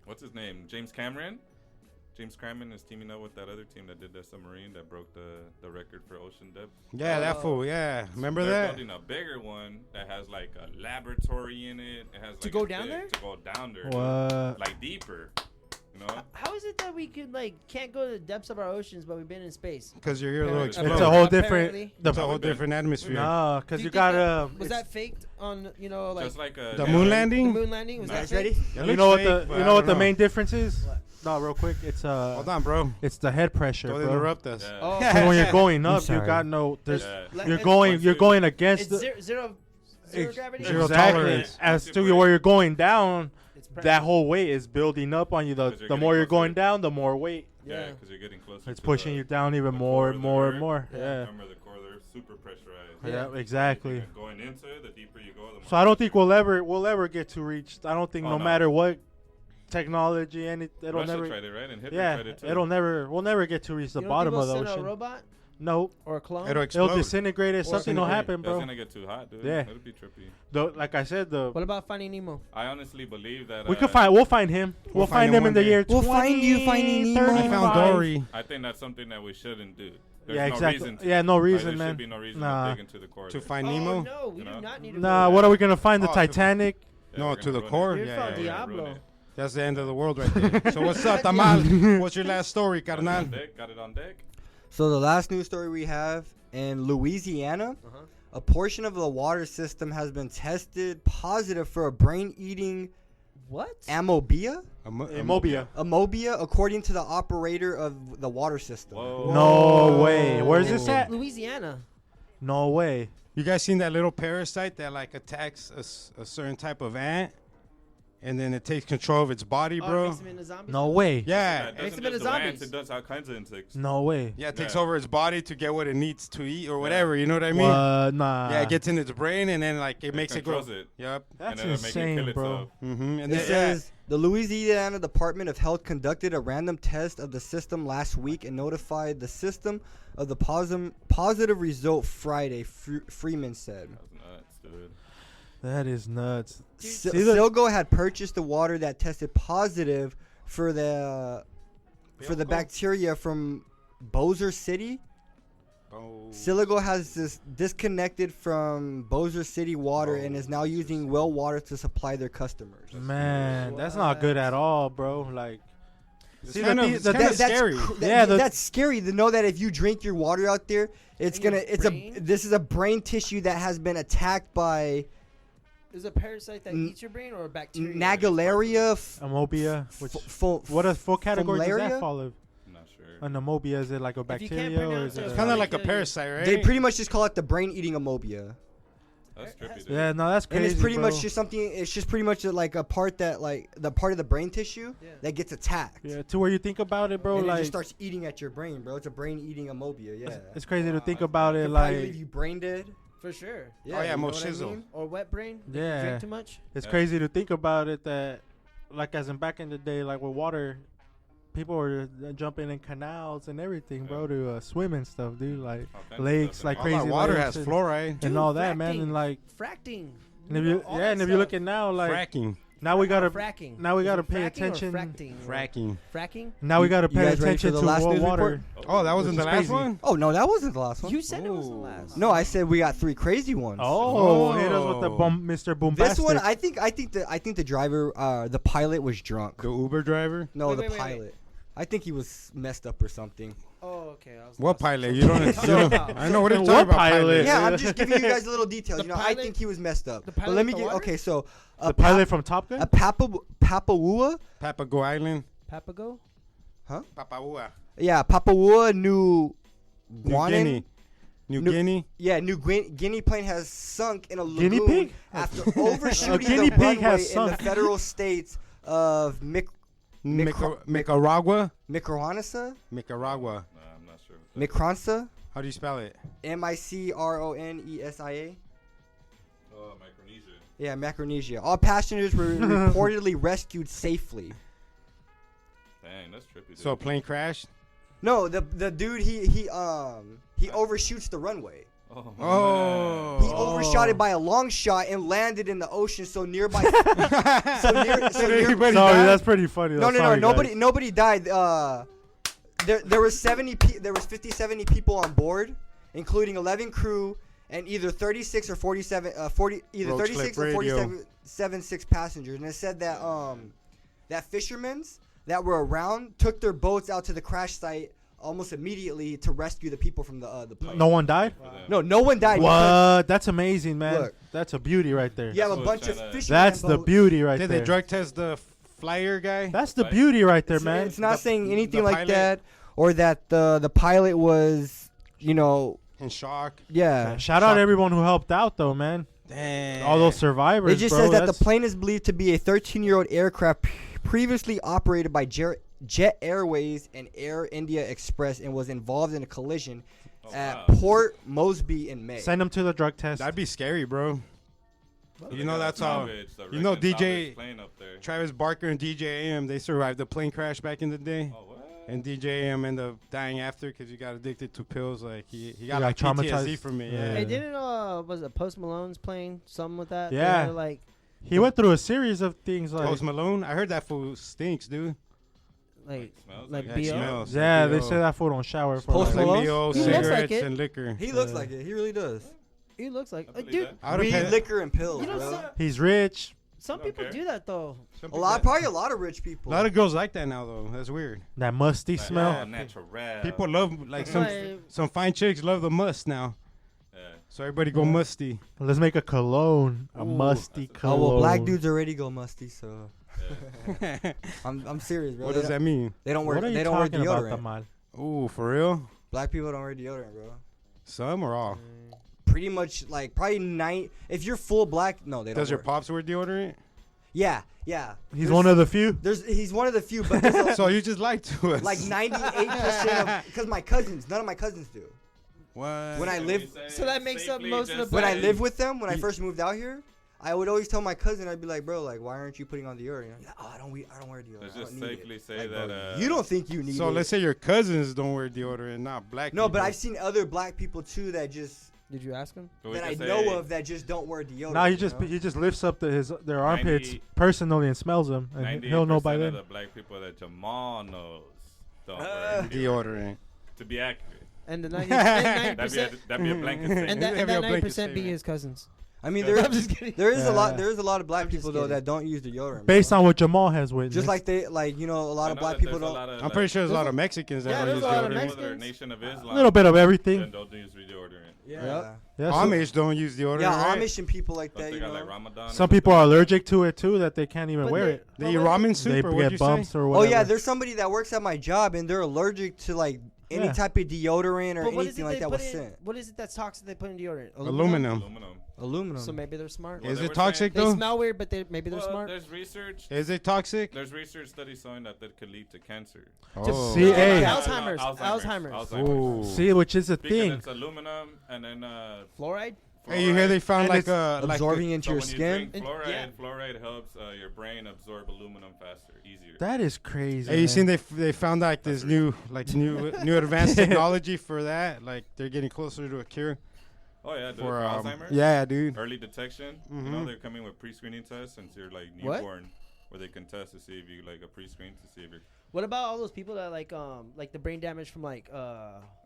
What's his name? James Cameron. James Cameron is teaming up with that other team that did the submarine that broke the record for ocean depth. Yeah, that fool. Yeah, remember They're that? building a bigger one that has like a laboratory in it. It has like go a down thing there? To go down there. dude. what? Like deeper. You know? How is it that we could can't go to the depths of our oceans, but we've been in space? Because you're here to Apparently- explode. It's a whole Apparently. different. The, It's a whole We've been- different atmosphere. nah, because Do you think gotta. that- was it's- that faked on like Just like a The moon the landing? moon landing? Was Nice. that fake? Ready? It You looks know what fake, the but you I know what don't the main difference is? What? No, real quick. It's Hold on, bro. it's the head pressure, Don't bro. interrupt us. Yeah. Oh, 'Cause when you're going I'm up, you sorry. got no. There's Yeah. Like, you're it's- going once you're you- going against It's the zero gravity. Zero exactly. tolerance. As Once to you where break- you're going down, It's that pressure. whole weight is building up on you. The 'Cause you're the getting more you're closer. going down, the more weight. Yeah, Yeah. because you're getting closer. It's to pushing the- you down even the more core and of the more and earth. more. Yeah. Yeah. Remember the core, they're super pressurized. Yeah, Yeah. exactly. You're going into it, the deeper you go, the more. So I don't think pressure. we'll ever get to reach. I don't think Oh, no no. matter what technology, it'll Russia never. tried it, right? And Hitler Yeah, tried it too. we'll never get to reach the You don't bottom think of the we'll send ocean. a robot No, or a clone? It'll it'll explode. disintegrate it. Something will disintegrate. happen, That's bro. gonna get too hot, dude. Yeah. It'll be trippy. Like I said, What about Finding Nemo? I honestly believe that we could find. We'll find him. We'll find him one in the day. year. We'll find you, Finding Nemo. I found Dory. I think that's something that we shouldn't do. There's Yeah, no exactly. reason to. Yeah, no Like, reason, there man. should be no reason Nah. to dig into the core. To of it. find Oh Nemo? no, we You do know? not need to. Nah, do what that. are we gonna find? The Oh, to- Titanic? Yeah, No, we're to gonna the ruin core? it. You're Yeah, from yeah, yeah. Ruin Diablo. it. That's the end of the world right there. So what's up, Tamal? What's your last story, Got it on carnal? deck. Got it on deck. So the last news story we have in Louisiana, a portion of the water system has been tested positive for a brain-eating What? amobia. Mobia. Amobia, according to the operator of the water system. Whoa. No way. Where's this In at? Louisiana. No way. You guys seen that little parasite that like attacks a certain type of ant, and then it takes control of its body, Oh, it bro? makes them into zombies? No way. Yeah, It Makes doesn't them into just do ants, zombies. it does all kinds of insects. No way. yeah, it takes Yeah. over its body to get what it needs to eat or whatever. You know what I mean? Nah. Yeah, it gets in its brain, and then like it makes it grow. controls it. Yep. That's and then it'll make it insane, kill bro. itself. Mm-hmm. And It then, says the Louisiana Department of Health conducted a random test of the system last week and notified the system of the positive result Friday. Freeman said. That was nuts, dude. That is nuts. Sil- See the- Silgo had purchased the water that tested positive for the Bilko? bacteria from Bozer City. Oh. Siligo has this disconnected from Bozer City water and is now using well water to supply their customers. Man, that's not good at all, bro. Like, It's see kind the, of- the, it's the, kinda the- scary. Yeah, the- that's scary to know that if you drink your water out there, it's In your gonna brain? this is a brain tissue that has been attacked by Is it a parasite that N- eats your brain or a bacteria? Nagalaria. amobia. Which what a full category does Malaria? that fall of? I'm not sure. An amobia, is it like a If you can't bacteria or pronounce is it, it? It's a- kind of like a Kill you. parasite, right? They pretty much just call it the brain-eating amobia, That's trippy, dude. Yeah, no, that's and crazy. it's pretty bro. much just something. It's just pretty much like a part that like the part of the brain tissue Yeah. that gets attacked. Yeah, to where you think about it, bro. and it Like, just starts eating at your brain, bro. It's a brain-eating amobia. Yeah. it's crazy to think Wow. about it. Could probably leave Like, you brain dead. For sure. yeah, you know mo what I shizzle. mean? Or wet brain? If you Yeah. Drink too much? it's Yeah. crazy to think about it. That, like, as in back in the day, like with water, people were jumping in canals and everything, bro, to swim and stuff, dude. Like All kinds of lakes, stuff like in All there. crazy that water lakes has and- fluoride. and all that, man. fracking. And like, Fracting. and if know, you all yeah, that and if you look stuff. at now, like Fracking. now we gotta Fracking. now we Is gotta it pay fracking or attention. Fracting. Fracking. Fracking? Now we gotta You pay guys ready for attention the to last what news water. report? Oh, that wasn't Which the is last crazy. one? Oh no, that wasn't the last one. You said it was the Ooh. last. No, I said we got 3 crazy ones. Oh, hit us with the Oh. Mr. Bombastic. This one, I think the driver, the pilot was drunk. The Uber driver? No, Wait, the wait, wait, pilot. wait. I think he was messed up or something. Oh, okay. I was What lost. pilot? You don't. What are you talking about? I know what are you What talking about. pilot? Pilot. Yeah, I'm just giving you guys little details. The You know, I pilot- think he was messed up. the But pilot let me with the get water? okay. So the pilot from Top Gun. a Papua, Papago Island. Papago? Papua. yeah, Papua New New Guinea. New New- Guinea. Yeah, Guinea plane has sunk in a Guinea lagoon pig? after overshooting guinea the pig runway has in the sunk. federal states of Nicaragua. Micronesa, Nicaragua. Nah, I'm not sure. Micronesa, How do you spell it? Micronesa. Oh, Micronesia. Yeah, Micronesia. All passengers were reportedly rescued safely. Dang, that's trippy, dude. So a plane crashed. No, the dude he overshoots the runway. Oh. Oh. He overshot it by a long shot and landed in the ocean so nearby. so near. Did So near anybody Sorry, die? that's pretty funny. no, though. no, Sorry, no. guys. Nobody died. There was 70 people on board, including 11 crew and either 36 or 47 either Roach 36 Clip or Radio. 46 passengers. And it said that that fishermen's that were around took their boats out to the crash site almost immediately to rescue the people from the plane. No one died. For them. No one died. because What? That's amazing, man. Look. That's a beauty right there. You have a That's what bunch of China- fishermen. That's the boats. beauty right Did there. they drug test the flyer guy? That's the Like- beauty right there, It's, man. it's not The- saying anything the like pilot- that, or that the pilot was, In shock. yeah. Shout out everyone who helped out, though, man. Damn. All those survivors. It just bro, says that the that's- plane is believed to be a 13-year-old aircraft previously operated by Jet Airways and Air India Express and was involved in a collision Oh, at wow. Port Mosby in May. Send them to the drug test. That'd be scary, bro. They You know gotta that's how. salvage the you know wreck and DJ salvage plane up there. Travis Barker and DJ AM, they survived the plane crash back in the day. Oh, what? and DJ end up dying after because he got addicted to pills. Like he got got like PTSD traumatized. from it. Yeah. Yeah. Hey, didn't was it Post Malone's playing something with that? They Yeah. had, like He went through a series of things like. Post Malone. I heard that fool stinks, dude. Smells like Yeah, BO. it smells. Yeah, Like they BO. say that fool don't shower for Post like, Malone? BO, He looks like cigarettes, it. and liquor. He looks like it. He really does. He looks like I believe dude. that. I would've Weed, paid- liquor, and pills, You know, bro. He's rich. some Don't people care. do that though. Probably a lot of rich people. A lot of girls like that now, though. That's weird. That musty smell. Oh, natural. People love like Right. some fine chicks love the must now. Yeah. So everybody go musty. Let's make a cologne. A Ooh, musty that's a- cologne. Oh well, black dudes already go musty, so Yeah. I'm serious, bro. What They does don't- that mean? They don't wear. What are you They don't wear talking about, deodorant. Tamal? Ooh, for real? Black people don't wear deodorant, bro. Some or all? Pretty much, like probably If you're full black, no, they don't. Does your wear- pops wear deodorant? Yeah. He's one of the few. He's one of the few, but there's a- So you just lied to us. like 98% of because my cousins, none of my cousins do. What? When I live- So that makes up most of the When I Black- lived with them, when I You- first moved out here, I would always tell my cousin, I'd be like, bro, like, why aren't you putting on deodorant? He's like, oh, I don't wear deodorant. Let's I just don't need safely it. say Like, that. bro, you don't think you need So it. let's say your cousins don't wear deodorant, not black. No, but people. I've seen other black people too that just Did you ask him? But we that I can know say of that just don't wear deodorant. Now he you just know? he just lifts up their armpits 90 personally and smells them, and he'll know by 98% then. of the black people that Jamal knows don't Uh, wear deodorant. deodorant. To be accurate. And the 90 That'd be a, 90%. that'd be a blanket statement. And that That'd be a 90% blanket be statement. his cousins. I mean, I'm there, just kidding. there is a lot. Yeah. There is a lot of black I'm just people though kidding. that don't use deodorant. Based bro. on what Jamal has witnessed. just like they like you know a lot I of know black that people there's a don't. lot of, I'm pretty sure there's a lot of Mexicans Yeah, that don't there's use a lot of deodorant. Mexicans. People that are Nation of a Islam. little bit of Then everything. don't use deodorant. Yeah. Yep. Yeah, so- Amish don't use deodorant. Yeah, right? Amish and people like Don't that. they You got know. like Ramadan? or Some people something? are allergic to it too, that they can't even But wear they- it. They eat ramen soup They or what get you bumps say? or Oh whatever. yeah, there's somebody that works at my job and they're allergic to like any Yeah. type of deodorant or But what is anything it like they that put was in? sent. What is it that's toxic they put in deodorant? Aluminum. Aluminum. Aluminum. So maybe they're smart. Well, Is they it were toxic They though? smell weird, but maybe they're Well, smart. there's research. Is it toxic? There's research studies showing that could lead to cancer. Oh. See, hey. Alzheimer's. Alzheimer's. Ooh. See, which is a Because thing. it's aluminum and then Fluoride? Hey, you hear they found And like it's like absorbing into So your when you skin. drink fluoride, Yeah. fluoride helps your brain absorb aluminum faster, easier. That is crazy. Hey, you man. seen they found like this new advanced technology for that? Like they're getting closer to a cure Oh yeah, dude, for for Alzheimer's. yeah, dude. Early detection. You Mhm. know they're coming with pre-screening tests since you're like What? newborn, where they can test to see if you like a pre-screen to see if you're What about all those people that like the brain damage from like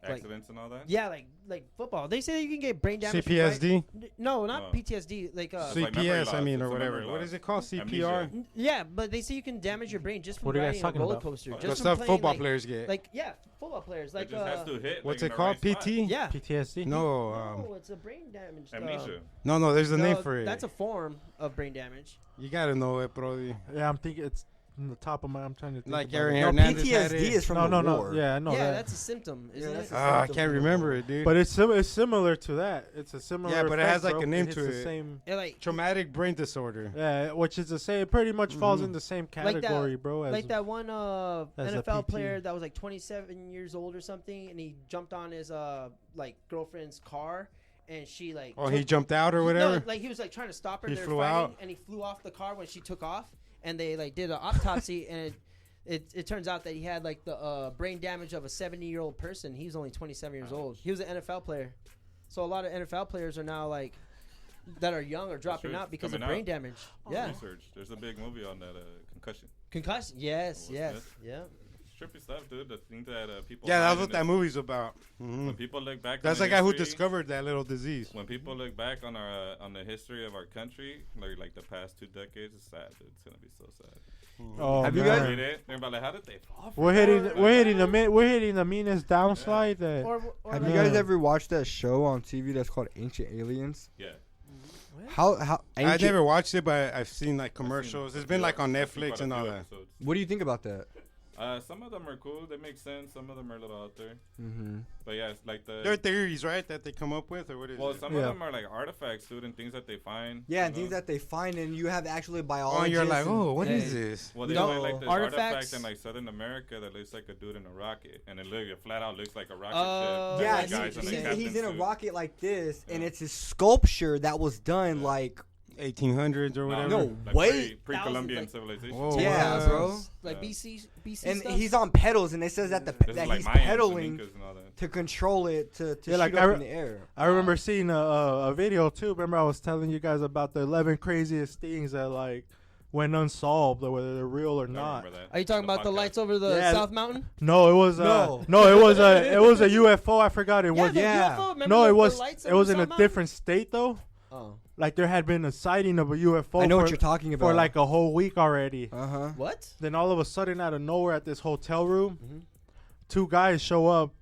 accidents and all that. yeah like football? They say you can get brain damage. from CPSD, No, not No. PTSD. Like It's like memory CPS, I loss. mean, It's or a whatever. memory What loss. is it called? Amnesia. CPR. yeah, but they say you can damage your brain just from What are you guys riding a talking roller about? coaster. The The Just from stuff playing, football like, players get. Like yeah, football players. Like It just has to hit. What's like, it in the called? right spot. PT? yeah. PTSD. No, No, it's a brain damage. Amnesia. no. There's a name no, for it. That's a form of brain damage. You gotta know it, Brody. Yeah, I'm thinking it's in the top of my. I'm trying to think. Like about Aaron it. No, Hernandez had PTSD it. is from No, the war. Yeah, I know yeah, that. that's a symptom, isn't that's it? a- I can't remember it, dude. But it's similar to that. It's a similar. Yeah, but it effect, has, like, bro. a name It's to the it. Same. Yeah, like Traumatic brain disorder. Yeah, which is the same. It pretty much falls Mhm. in the same Like that- category, bro. As like that one as a NFL PT. player that was like 27 years old or something, and he jumped on his like girlfriend's car, and she like. Oh, he jumped out or No, whatever. like he was like trying to stop her. He They were flew fighting, out? and he flew off the car when she took off, and they like did an autopsy, and it turns out that he had like the brain damage of a 70-year-old person. He was only 27 years old. He was an NFL player, so a lot of NFL players are now like that are young or dropping true. out because Coming of brain out. damage. Yeah, Research. There's a big movie on that concussion. concussion. Yes, Will yes, Smith. yeah. It's trippy stuff, dude. The thing that people. Yeah, that's hide what in that this- movie's about. Mhm. When people look back. That's on the guy who history- discovered that little disease. When people look back on our on the history of our country, like the past 2 decades, it's sad. Dude. It's gonna be so sad. Oh, Have you man. guys- Read it. They're about like, how did they fall? for We're that? hitting. Like, We're hitting the. We're hitting the meanest downslide. That Or Have like, you guys Yeah. ever watched that show on TV that's called Ancient Aliens? Yeah. How I ancient, never watched it, but I've seen like I've seen commercials. a It's been few- like on I've seen Netflix quite a and all few that. episodes. What do you think about that? Some of them are cool. They make sense. Some of them are a little out there. Mm-hmm. But yeah, it's like the. There are theories, right, that they come up with, or what is well, it? some Yeah. of them are like artifacts, dude, and things that they find. Yeah, you and things know? that they find, and you have actually Oh, biologists. and you're like, and- oh, what is Yeah. this? Well, they No, find like this artifacts- artifact in like Southern America that looks like a dude in a rocket, and it flat out looks like a rocket Oh, ship. Yeah, I Like see what guys you're in the saying. captain's he's in a suit. rocket like this, and Yeah. it's a sculpture that was done Yeah. like 1800s or whatever. No, Like wait. pre-Columbian Thousands, civilization. Whoa. Yeah, bro. Like Yeah. BC And stuff? he's on pedals, and it says that This that is like he's Mayans and pedaling Incas and all that. to control it to Yeah, shoot like up in the air. I remember seeing a video too. Remember I was telling you guys about the 11 craziest things that like went unsolved, or whether they're real or I not. remember that. Are you talking about the podcast. lights over the Yeah. South Mountain? No, it was No. it was a UFO. I forgot it was. the yeah. UFO. Remember No, the it was lights it over was in a South Mountain? different state though. Oh. Like there had been a sighting of a UFO. I know for, what you're talking about. for like a whole week already. Uh-huh. What? Then all of a sudden, out of nowhere, at this hotel room, Mhm. two guys show up.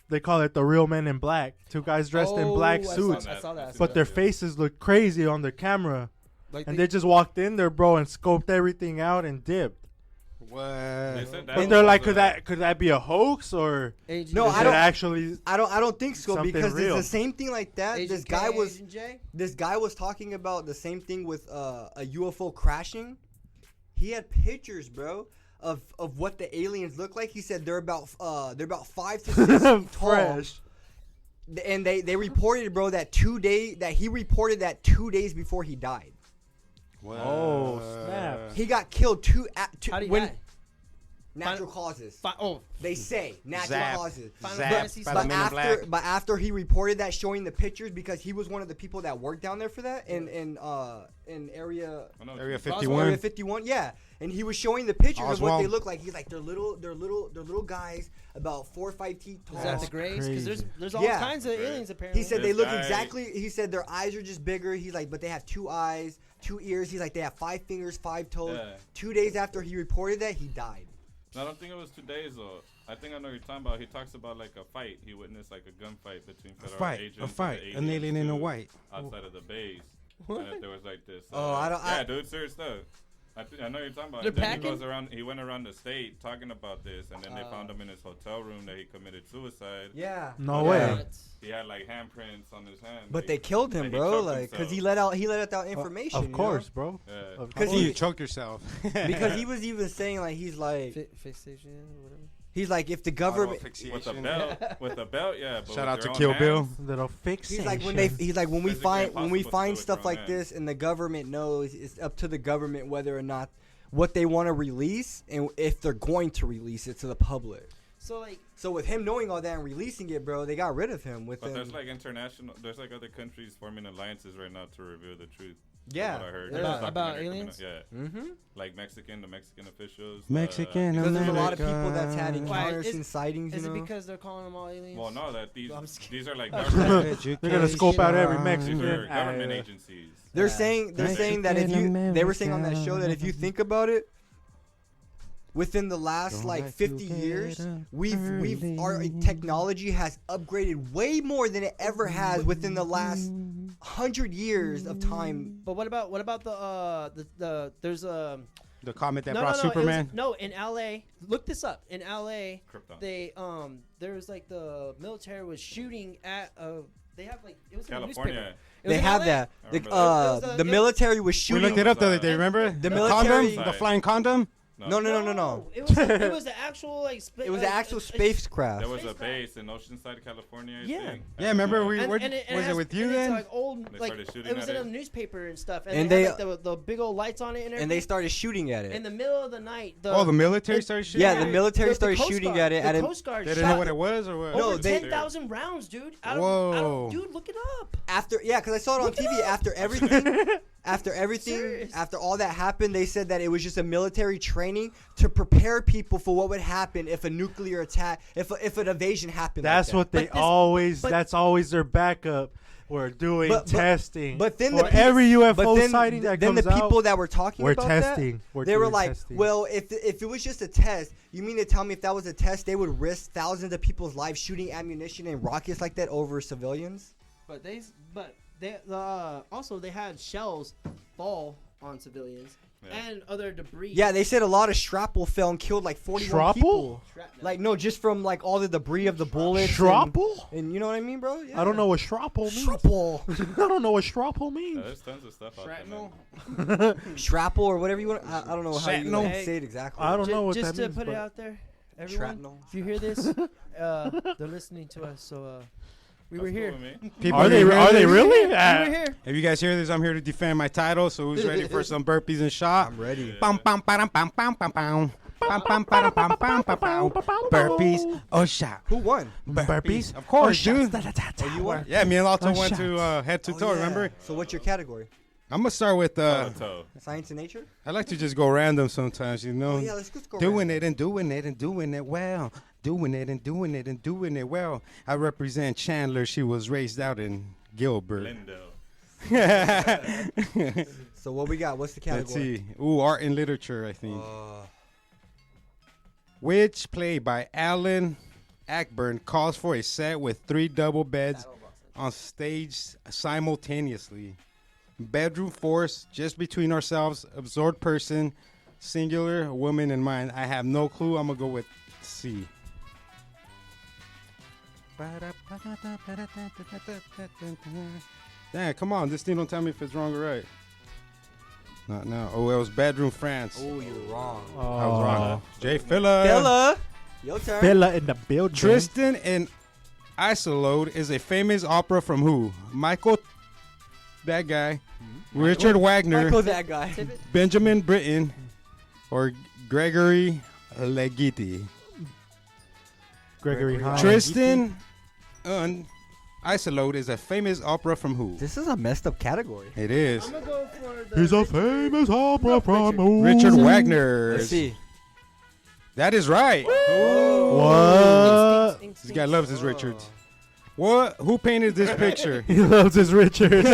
They call it the real men in black. Two guys dressed in black Oh, I suits, I saw that. I saw but that. their faces look crazy on the camera. Like And they just walked in there, bro, and scoped everything out and dipped. What? They said that But they're was, like, could that be a hoax or Agent No, is I it don't- actually? I don't think so, Something because real. it's the same thing like that. Agent This guy K, was Agent J? this guy was talking about the same thing with a UFO crashing. He had pictures, bro, of what the aliens look like. He said they're about 5 to 6 feet tall. Fresh. And they reported, bro, that he reported that 2 days before he died. What? Oh, snap. He got killed How do you when die? natural causes. Oh, They say natural Zap. causes. Final Zap Fantasy by stuff. the Men in Black. But after he reported that, showing the pictures, because he was one of the people that worked down there for that in area I know what Area you- 51. Area 51, yeah. And he was showing the pictures of what they Oswald. look like. He's like, they're little guys, about 4 or 5 feet tall. is that the That's Greys? Because crazy. there's all Yeah. kinds of Right. aliens apparently. He said This they look guy- exactly. He said their eyes are just bigger. He's like, but they have 2 eyes, 2 ears. He's like, they have 5 fingers, 5 toes. Yeah. 2 days after he reported that, he died. No, I don't think it was 2 days though. I think I know what you're talking about. He talks about like a fight. He witnessed like a gunfight between federal agents and the An alien in a aliens, white. outside of the base. What? And if there was like this. Oh, I don't- Yeah, I- dude, serious stuff. I know what you're talking about. They're And then packing? he goes around. He went around the state talking about this, and then they Oh. found him in his hotel room that he committed suicide. Yeah. No Yeah. way. That's- He had like handprints on his hand. But like, they killed him, that he bro. choked Like, cause he himself. let out that information. Of you know? course, bro. Yeah. Of Because Oh, he- you choked yourself. Because he was even saying like he's like Fixation or whatever. he's like if the government. With a belt, with a belt, yeah. But Shout with out to your own Kill Bill. hands, Little fix. He's like when we Physically find impossible to do with stuff your own like hands. this and the government knows, it's up to the government whether or not what they want to release and if they're going to release it to the public. So like, So with him knowing all that and releasing it, bro, they got rid of him. But there's like there's like other countries forming alliances right now to reveal the truth. From Yeah. what I heard. Yeah. There's a About documentary aliens? coming out. Yeah. Mm-hmm. Like the Mexican officials. Mexican Because there's a lot of America. people that's had Why, encounters is- and sightings. is You it know? because they're calling them all aliens? Well, no, that these I'm just kidding. these are like government, They're gonna scope out every these Mexican. are government Uh, agencies. They're Yeah. saying that if you they were saying on that show that if you think about it, within the last Don't like let 50 you get years, up we've our early. technology has upgraded way more than it ever has within the last 100 years of time. But what about the there's a The comet that no, brought no, no, Superman. no, in LA, look this up. In LA, Krypton. they there was like the military was shooting at they have like it was in the California. newspaper. It was They in have LA. that. I remember that. It was a- The military was We shooting. looked it up the other day. Remember The the military- condom, the flying condom. No. It was the actual like. It was the actual spacecraft. There was a Spacecraft. base in Oceanside, California. I Yeah. think. Yeah, remember we And, were, and it was it has- with you and it's then? like old, They like started shooting it was at in a it? newspaper and stuff, And and they- they had, like, the big old lights on it and everything. And they started shooting at in it. the middle of the night. Oh, the military started shooting. Yeah, the military the started Coast shooting Guard- at it. The At Coast Guard They didn't shot know what it was or what? No, over they- 10,000 rounds, dude. Whoa. Dude, look it up. After because I saw it on Look it TV. up. After everything, Serious. after all that happened, they said that it was just a military training to prepare people for what would happen if a nuclear attack, if an invasion happened. That's like what they But this- always. but- That's always their backup. We're doing But- testing. But then for the peop- every UFO but then, sighting that then comes the people out, that were talking we're about testing. that, We're they were doing like, testing. well, if it was just a test, you mean to tell me if that was a test, they would risk thousands of people's lives shooting ammunition and rockets like that over civilians? But they also they had shells fall on civilians Yeah. and other debris. Yeah, they said a lot of shrapnel fell and killed like 41 Shrapnel? people. Shrapnel. Like no, just from like all the debris of the bullets. Shrapnel? And you know what I mean, bro? Yeah. I don't know what shrapnel means. Shrapnel. I don't know what shrapnel Yeah, means. there's tons of stuff out Shrapnel. there. Shrapnel or whatever you want. I don't know how you Shrapnel. like, say it exactly. I don't know what just that to means. put it but out there, everyone. Shrapnel. If you hear this, they're listening to us, so We were here. People Are they hear this? really? We were here. If you guys hear this, I'm here to defend my title. So who's ready for some burpees and shot? I'm ready. Bum, bum, ba-dum, bum, bum, bum, bum. Bum, bum, ba-dum, bum, bum, bum, bum. Burpees or shot? Who won? Burpees, of course, dude. Oh, you won. Yeah, me and Alto Oh, went to head to Oh, toe. yeah. Remember? So what's your category? I'm gonna start with Toe. Science and nature? I like to just go random sometimes, you know. Oh yeah, let's just go. Doing it and doing it and doing it well. Doing it and doing it and doing it well. I represent Chandler. She was raised out in Gilbert. Lindo. So what we got? What's the category? Let's see. Ooh, art and literature, I think. Uh, Which play by Alan Ackburn calls for a set with 3 double beds on stage simultaneously? Bedroom force, just between ourselves, absorbed person, singular, woman in mind. I have no clue. I'm going to go with C. Damn, come on. This thing don't tell me if it's wrong or right. Not now. Oh, it was Bedroom France. oh, you're wrong. I was wrong. Jay Filla. Bella, your turn. Bella in the building. Tristan and Isolde is a famous opera from who? Michael, that guy, Richard Wagner, Michael, that guy. Benjamin Britten, or Gregory Legiti. Gregory Hines. Tristan and Isolde is a famous opera from who? This is a messed up category. It is I'm gonna go for the. He's a famous opera from Richard Wagner. Let's see. That is right. What? This guy loves his Richards. What? Who painted this picture? He loves his Richard.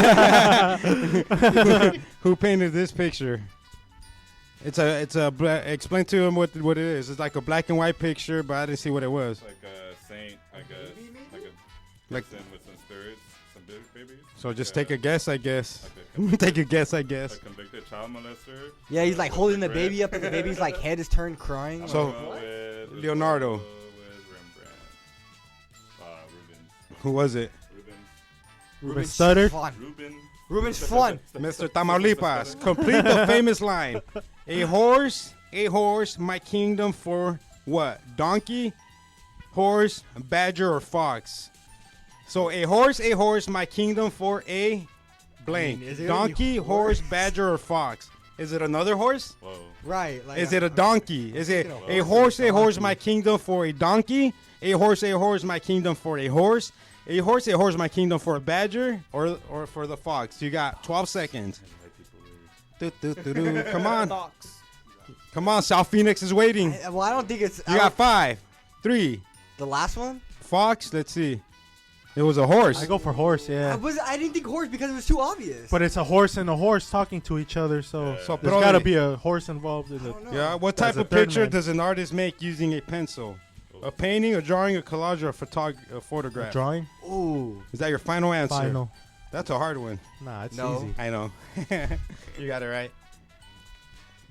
Who painted this picture? It's a explain to him what it is. It's like a black and white picture, but I didn't see what it was. Like a saint, I guess. Like- Person with some spirits, some babies. So just take a guess, I guess. Like a Take a guess, I a guess. convicted child molester. Yeah, he's like holding the baby up, and the baby's like head is turned, crying. So- With Leonardo. With Rembrandt. Rubens. Who was it? Ruben Studdard. Fun. Rubens. Ruben's fun. Mr. Tamaulipas. Complete the famous line. A horse, my kingdom for what? Donkey, horse, badger, or fox? So a horse, my kingdom for a blank. Is it gonna be Donkey, horse, badger, or fox? Is it another horse? Whoa. Right. Like, Is it a donkey? Is it thinking a horse, my kingdom for a donkey? A horse, my kingdom for a horse? A horse, my kingdom for a badger? Or for the fox? You got 12 seconds. Come on. Fox. Come on, South Phoenix is waiting. Well, I don't think it's. You got 5, 3, the last one. fox. Let's see. It was a horse. I go for horse, yeah. I didn't think horse because it was too obvious. But it's a horse and a horse talking to each other, so So, there's bro, got to be a horse involved in I it. don't know. Yeah. What That's type a of third picture man. does an artist make using a pencil? A painting, a drawing, a collage, or a photograph? Drawing? Ooh. Is that your final answer? Final. That's a hard one. Nah, it's No. easy. I know. You got it right.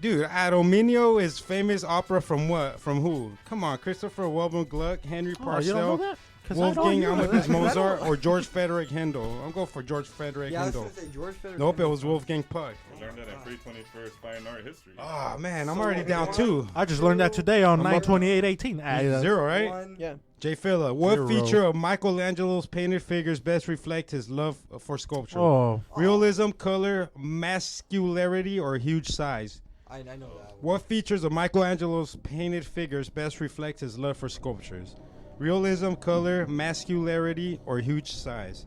Dude, Adominio is famous opera from what? From who? Come on, Christopher Wilhelm Gluck, Henry Oh, you don't know Purcell, that? 'Cause I know Wolfgang you know Amadeus that. Mozart, or George Frederick Handel? I'm going for George Frederick Yeah, I was Handel. gonna say George Federer. Nope, it was Wolfgang Puck. We learned that in pre-21st fine art history. Oh man, I'm already down 2. I just learned that today on I'm up- 9/28/18. 0, right? One. Yeah. Jay Filla, what 0. feature of Michelangelo's painted figures best reflect his love for sculpture? Oh, Realism, color, masculinity, or huge size? I know that one. What features of Michelangelo's painted figures best reflect his love for sculptures? Realism, color, masculinity, or huge size?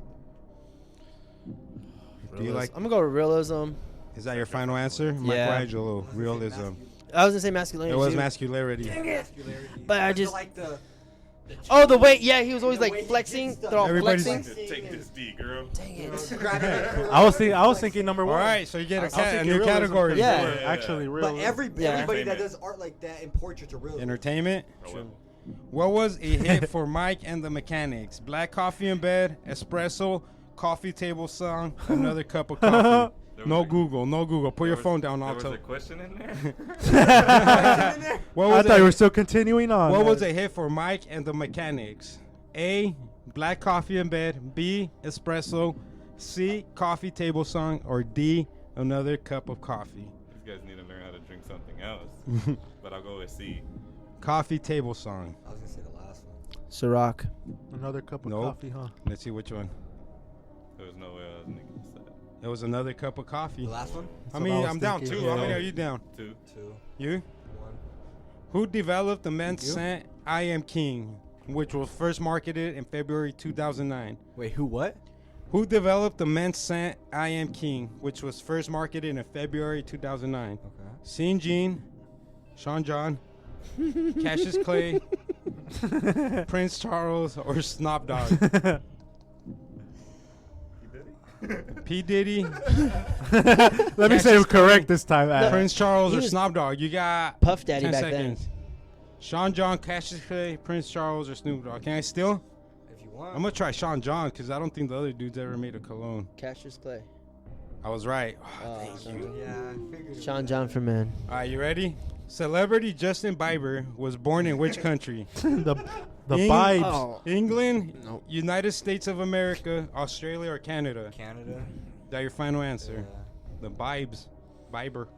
Do you like? I'm gonna go with realism. Is that your final answer? Yeah. Michelangelo, realism. I was gonna say masculinity. It was too. masculinity. But I just. like the. Oh, the way. Yeah, he was always The like way he flexing. did stuff. They're all Everybody's- flexing. Take this D, girl. Dang it. I was thinking number All 1. right, so you get I a, was a thinking new realism, category. 'cause Yeah. they were Actually, real. But everybody that Entertainment. does art like that in portraits are real. Entertainment. True. What was a hit for Mike and the Mechanics? Black coffee in bed, espresso, coffee table song, another cup of coffee. There was No a- Google, no Google. Put your phone down, There was Alto. a question in there. What I was thought you a, were still continuing on. what was a hit for Mike and the Mechanics? A, black coffee in bed. B, espresso. C, coffee table song. Or D, another cup of coffee. These guys need to learn how to drink something else. But I'll go with C. Coffee table song. I was gonna say the last one. Ciroc. another cup of Nope. coffee, huh? Let's see which one. There was no way I was making this up. It was another cup of coffee. The last one? I That's mean, what I was I'm down thinking, two. yeah. How many are you down? 2. 2, You? 1. Who developed the men's You? scent I Am King, which was first marketed in February 2009? Wait, who what? Who developed the men's scent I Am King, which was first marketed in February 2009? Okay. Sean Jean, Sean John, Cassius Clay, Prince Charles, or Snoop Dogg? P. Diddy, Let me say it correct this time, Adam. Prince Charles, He or was Snoop Dogg? You got Puff Daddy 10 back seconds. Sean John, Cassius Clay, Prince Charles, or Snoop Dogg? Can I steal? If you want. I'm gonna try Sean John because I don't think the other dudes ever made a cologne. then. Cassius Clay. I was right. Yeah, I figured. Sean John for man. All right, you ready? Celebrity Justin Bieber was born in which country? the Eng- vibes. Oh. England, Nope. United States of America, Australia, or Canada? Canada. Is that your final answer? The Bibes. Bieber.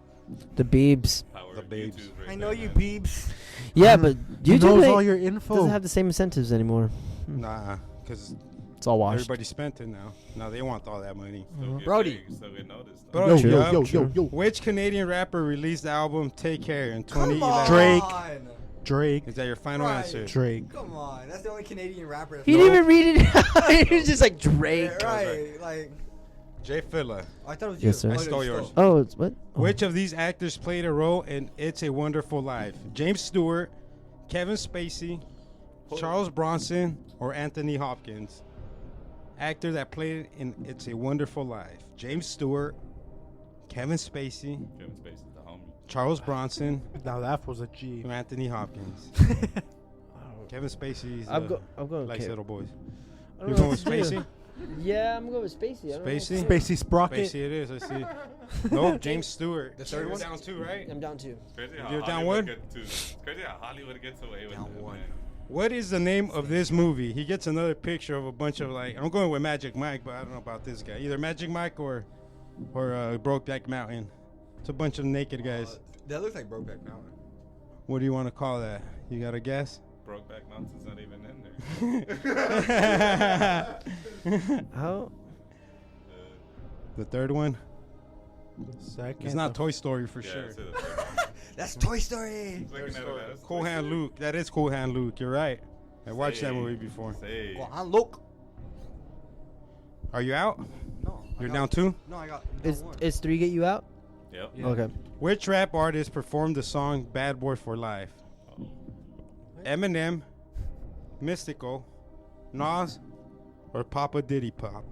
The Beebs. Power The of babes. YouTube right I know there, you man. peeps. Yeah, but He YouTube knows all ain't- your info. doesn't have the same incentives anymore. Nah, because It's all washed. everybody spent it now. Now they want all that money. Still get Brody. paid, still get noticed. Bro, yo, yeah, yo, yo, true. yo, yo. Which Canadian rapper released the album Take Care in Come 2011? Drake. Drake. Is that your final Right. answer? Drake. Come on, that's the only Canadian rapper. He didn't even read it out. He was just like Drake. Yeah, right, like Jay Filla. I thought it was you. Yes, sir. Oh, I no, stole you yours. Oh, it's what? Oh. Which of these actors played a role in It's a Wonderful Life? James Stewart, Kevin Spacey, Charles Bronson, or Anthony Hopkins? Actor that played in It's a Wonderful Life. James Stewart, Kevin Spacey, Kevin Spacey's the homie. Charles Bronson, Now that was a G. or Anthony Hopkins. Kevin Spacey's I'm going. likes okay. little boys. I don't You know going what with to do. Spacey? Yeah, I'm going with Spacey. I don't know. Spacey? Spacey Sprocket. Spacey it is, I see. Nope, James Stewart. The third You're one? down two, right? I'm down 2. Crazy how You're down Hollywood one? It's crazy how Hollywood gets away with Down it, one. man. What is the name of this movie? He gets another picture of a bunch of I'm going with Magic Mike, but I don't know about this guy. Either Magic Mike or Brokeback Mountain. It's a bunch of naked guys. that looks like Brokeback Mountain. What do you want to call that? You got a guess? Brokeback Mountain's not even in there. How? The third one? Second. It's not Toy Story for Yeah, sure. that's it, that's it. That's Toy Story. Looking at it, that's Cool Toy Hand Story. Luke. That is Cool Hand Luke. You're right. I watched that Say, movie before. say. Well, I'm look. Are you out? No. I You're got- down two? No, I got. one. Is 3 get you out? Yep. Yeah. Okay. Which rap artist performed the song Bad Boy for Life? Eminem, Mystical, Nas, or Papa Diddy Pop?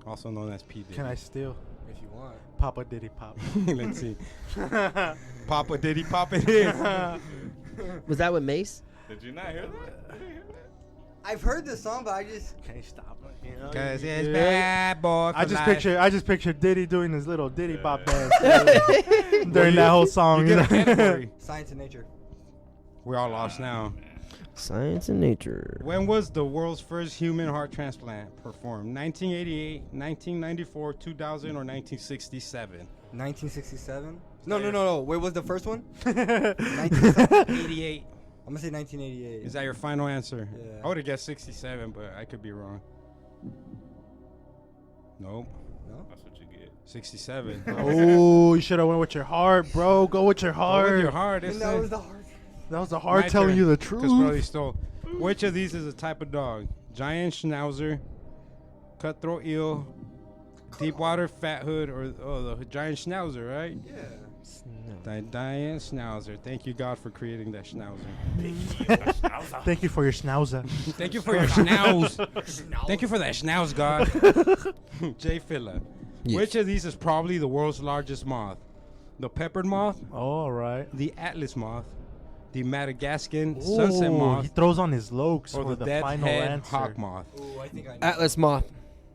Also known as P. Diddy. Can I steal? If you want. Papa Diddy Pop. Let's see. Papa Diddy Pop it is. Was that with Mace? Did you not hear that? You didn't hear that? I've heard this song, but I just. Can't stop it. You know? Cause You- it's you- bad boy for I just life. picture Diddy doing his little Diddy Yeah. Bop dance during that whole song. You you get a know? category. Science and nature. We're all lost now. Science and nature. When was the world's first human heart transplant performed? 1988, 1994, 2000, or 1967? 1967. No. Where was the first one? 88. I'm gonna say 1988. Is that your final answer? Yeah. I would have guessed 67, but I could be wrong. Nope. No. That's what you get. 67. Oh, you should have went with your heart, bro. Go with your Go heart. with your heart. And It's that a- was the hard. That was the heart My telling turn, you the 'cause Brody truth. stole. Which of these is a type of dog? Giant Schnauzer, cutthroat eel, deepwater fat hood, or the giant Schnauzer, right? Yeah. The giant Schnauzer. Thank you, God, for creating that Schnauzer. Thank you for your schnauzer. Thank you for your schnauz. Thank you for that schnauz, God. Jay Filla. Yes. Which of these is probably the world's largest moth? The peppered moth, All right. the Atlas moth, the Madagascan sunset Ooh, moth, he throws on his lokes or for the the death final head answer. hawk moth? Ooh, I think I know. Atlas Moth.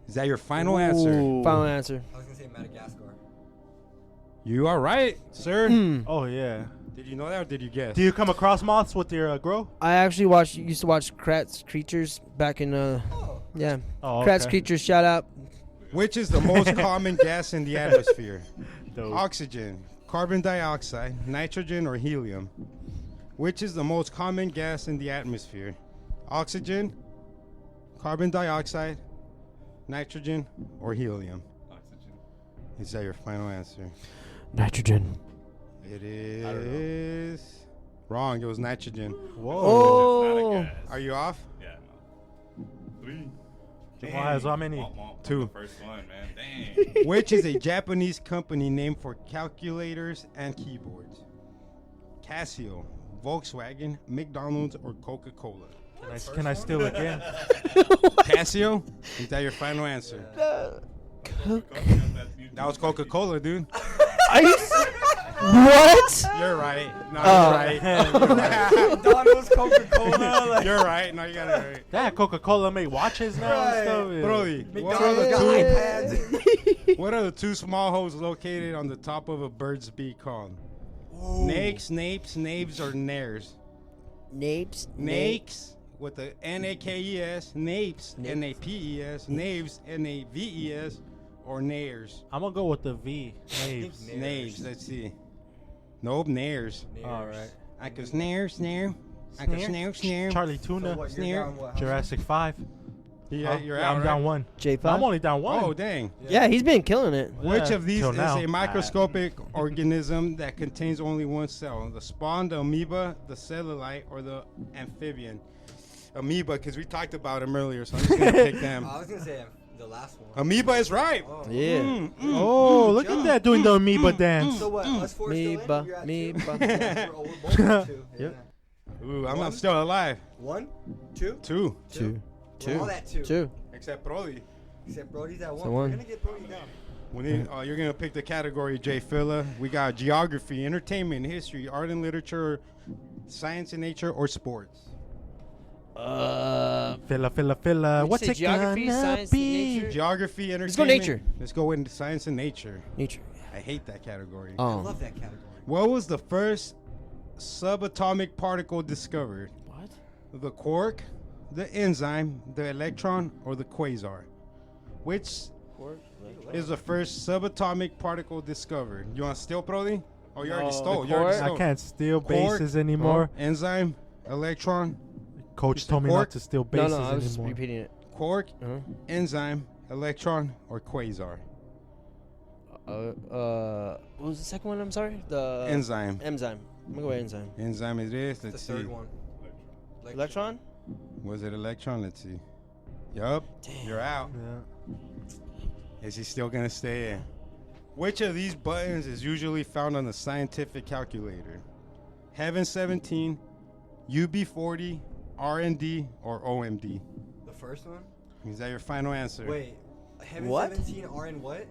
Is that your final answer? Ooh. Final answer. I was gonna say Madagascar. You are right, sir. Oh yeah. Did you know that or did you guess? Do you come across moths with your grow? I actually used to watch Kratz Creatures back in yeah. Oh, Kratz Creatures, shout out. Which is the most common gas in the atmosphere? Dope. Oxygen, carbon dioxide, nitrogen, or helium? Which is the most common gas in the atmosphere? Oxygen, carbon dioxide, nitrogen, or helium? Oxygen. Is that your final answer? Nitrogen. It is wrong. It was nitrogen. Whoa. Oh. Not a guess. Are you off? Yeah, no. 3. Jamal has how many? Womp womp. Two. The first one, man. Dang. Which is a Japanese company named for calculators and keyboards? Casio, Volkswagen, McDonald's, or Coca-Cola? Can I steal again? Casio? Is that your final answer? That was Coca-Cola, dude. Are you? What? You're right. No, Oh. you're right. McDonald's, Coca-Cola. Like, You're right. No, you got it right. Yeah, Coca-Cola make watches now Right. and stuff. Yeah. Brody, McDonald's got iPads. what are the two small holes located on the top of a bird's beak called? Nakes, napes, naves, or nares? Napes. Nakes with the N-A-K-E-S, napes, Napes. N-A-P-E-S, naves, N-A-V-E-S, or nares? I'm gonna go with the V. Naves. Nares. Naves, let's see. Nope, nares. All right. I go snare, snare. I go snare, snare. Charlie So Tuna. what, Snare. you're down what? Jurassic 5. Yeah, Huh? you're Yeah, out, I'm right? down one. J5. I'm only down one. Oh, dang. Yeah, he's been killing it. Which Yeah, of these till is now. a microscopic organism that contains only one cell? The spawn, the amoeba, the cellulite, or the amphibian? Amoeba, because we talked about them earlier, so I'm just going to pick them. I was gonna say the last one. Amoeba is right. Oh. Yeah. Oh, look at that doing the amoeba dance. So what? Us four still in? Amoeba, You're at amoeba. two? Yeah, we're both at two. Yep. Ooh, I'm still alive. 1, 2, Two. Two. We're all at 2. Two. Except Brody. Except Brody's at 1. So We're one. gonna get Brody down. You're going to pick the category, Jay Filla. We got geography, entertainment, history, art and literature, science and nature, or sports. Filla. What'd What's you it say, geography, gonna science, be? nature? Geography, entertainment. Let's go nature. Let's go into science and nature. Nature. I hate that category. I Oh. love that category. What was the first subatomic particle discovered? What? The quark, the enzyme, the electron, or the quasar? Which is the first subatomic particle discovered? You want to steal, Brody? Oh, you already No, stole. the You already quark. stole. I can't steal Quark, bases anymore. Enzyme, electron, Coach said told me quark? not to steal No, bases no, I was just anymore. repeating it. quark, Uh-huh. enzyme, electron, or quasar? What was the second one? I'm sorry. The Enzyme. Enzyme. I'm gonna go with enzyme. Enzyme it is. The Let's see. third one. Electron. Was it electron? Let's see. Yup. You're out. Yeah. Is he still gonna stay in? Which of these buttons is usually found on the scientific calculator? Heaven 17, UB40, R&D, or OMD? The first one? Is that your final answer? Wait. Heaven What? 17 are in what?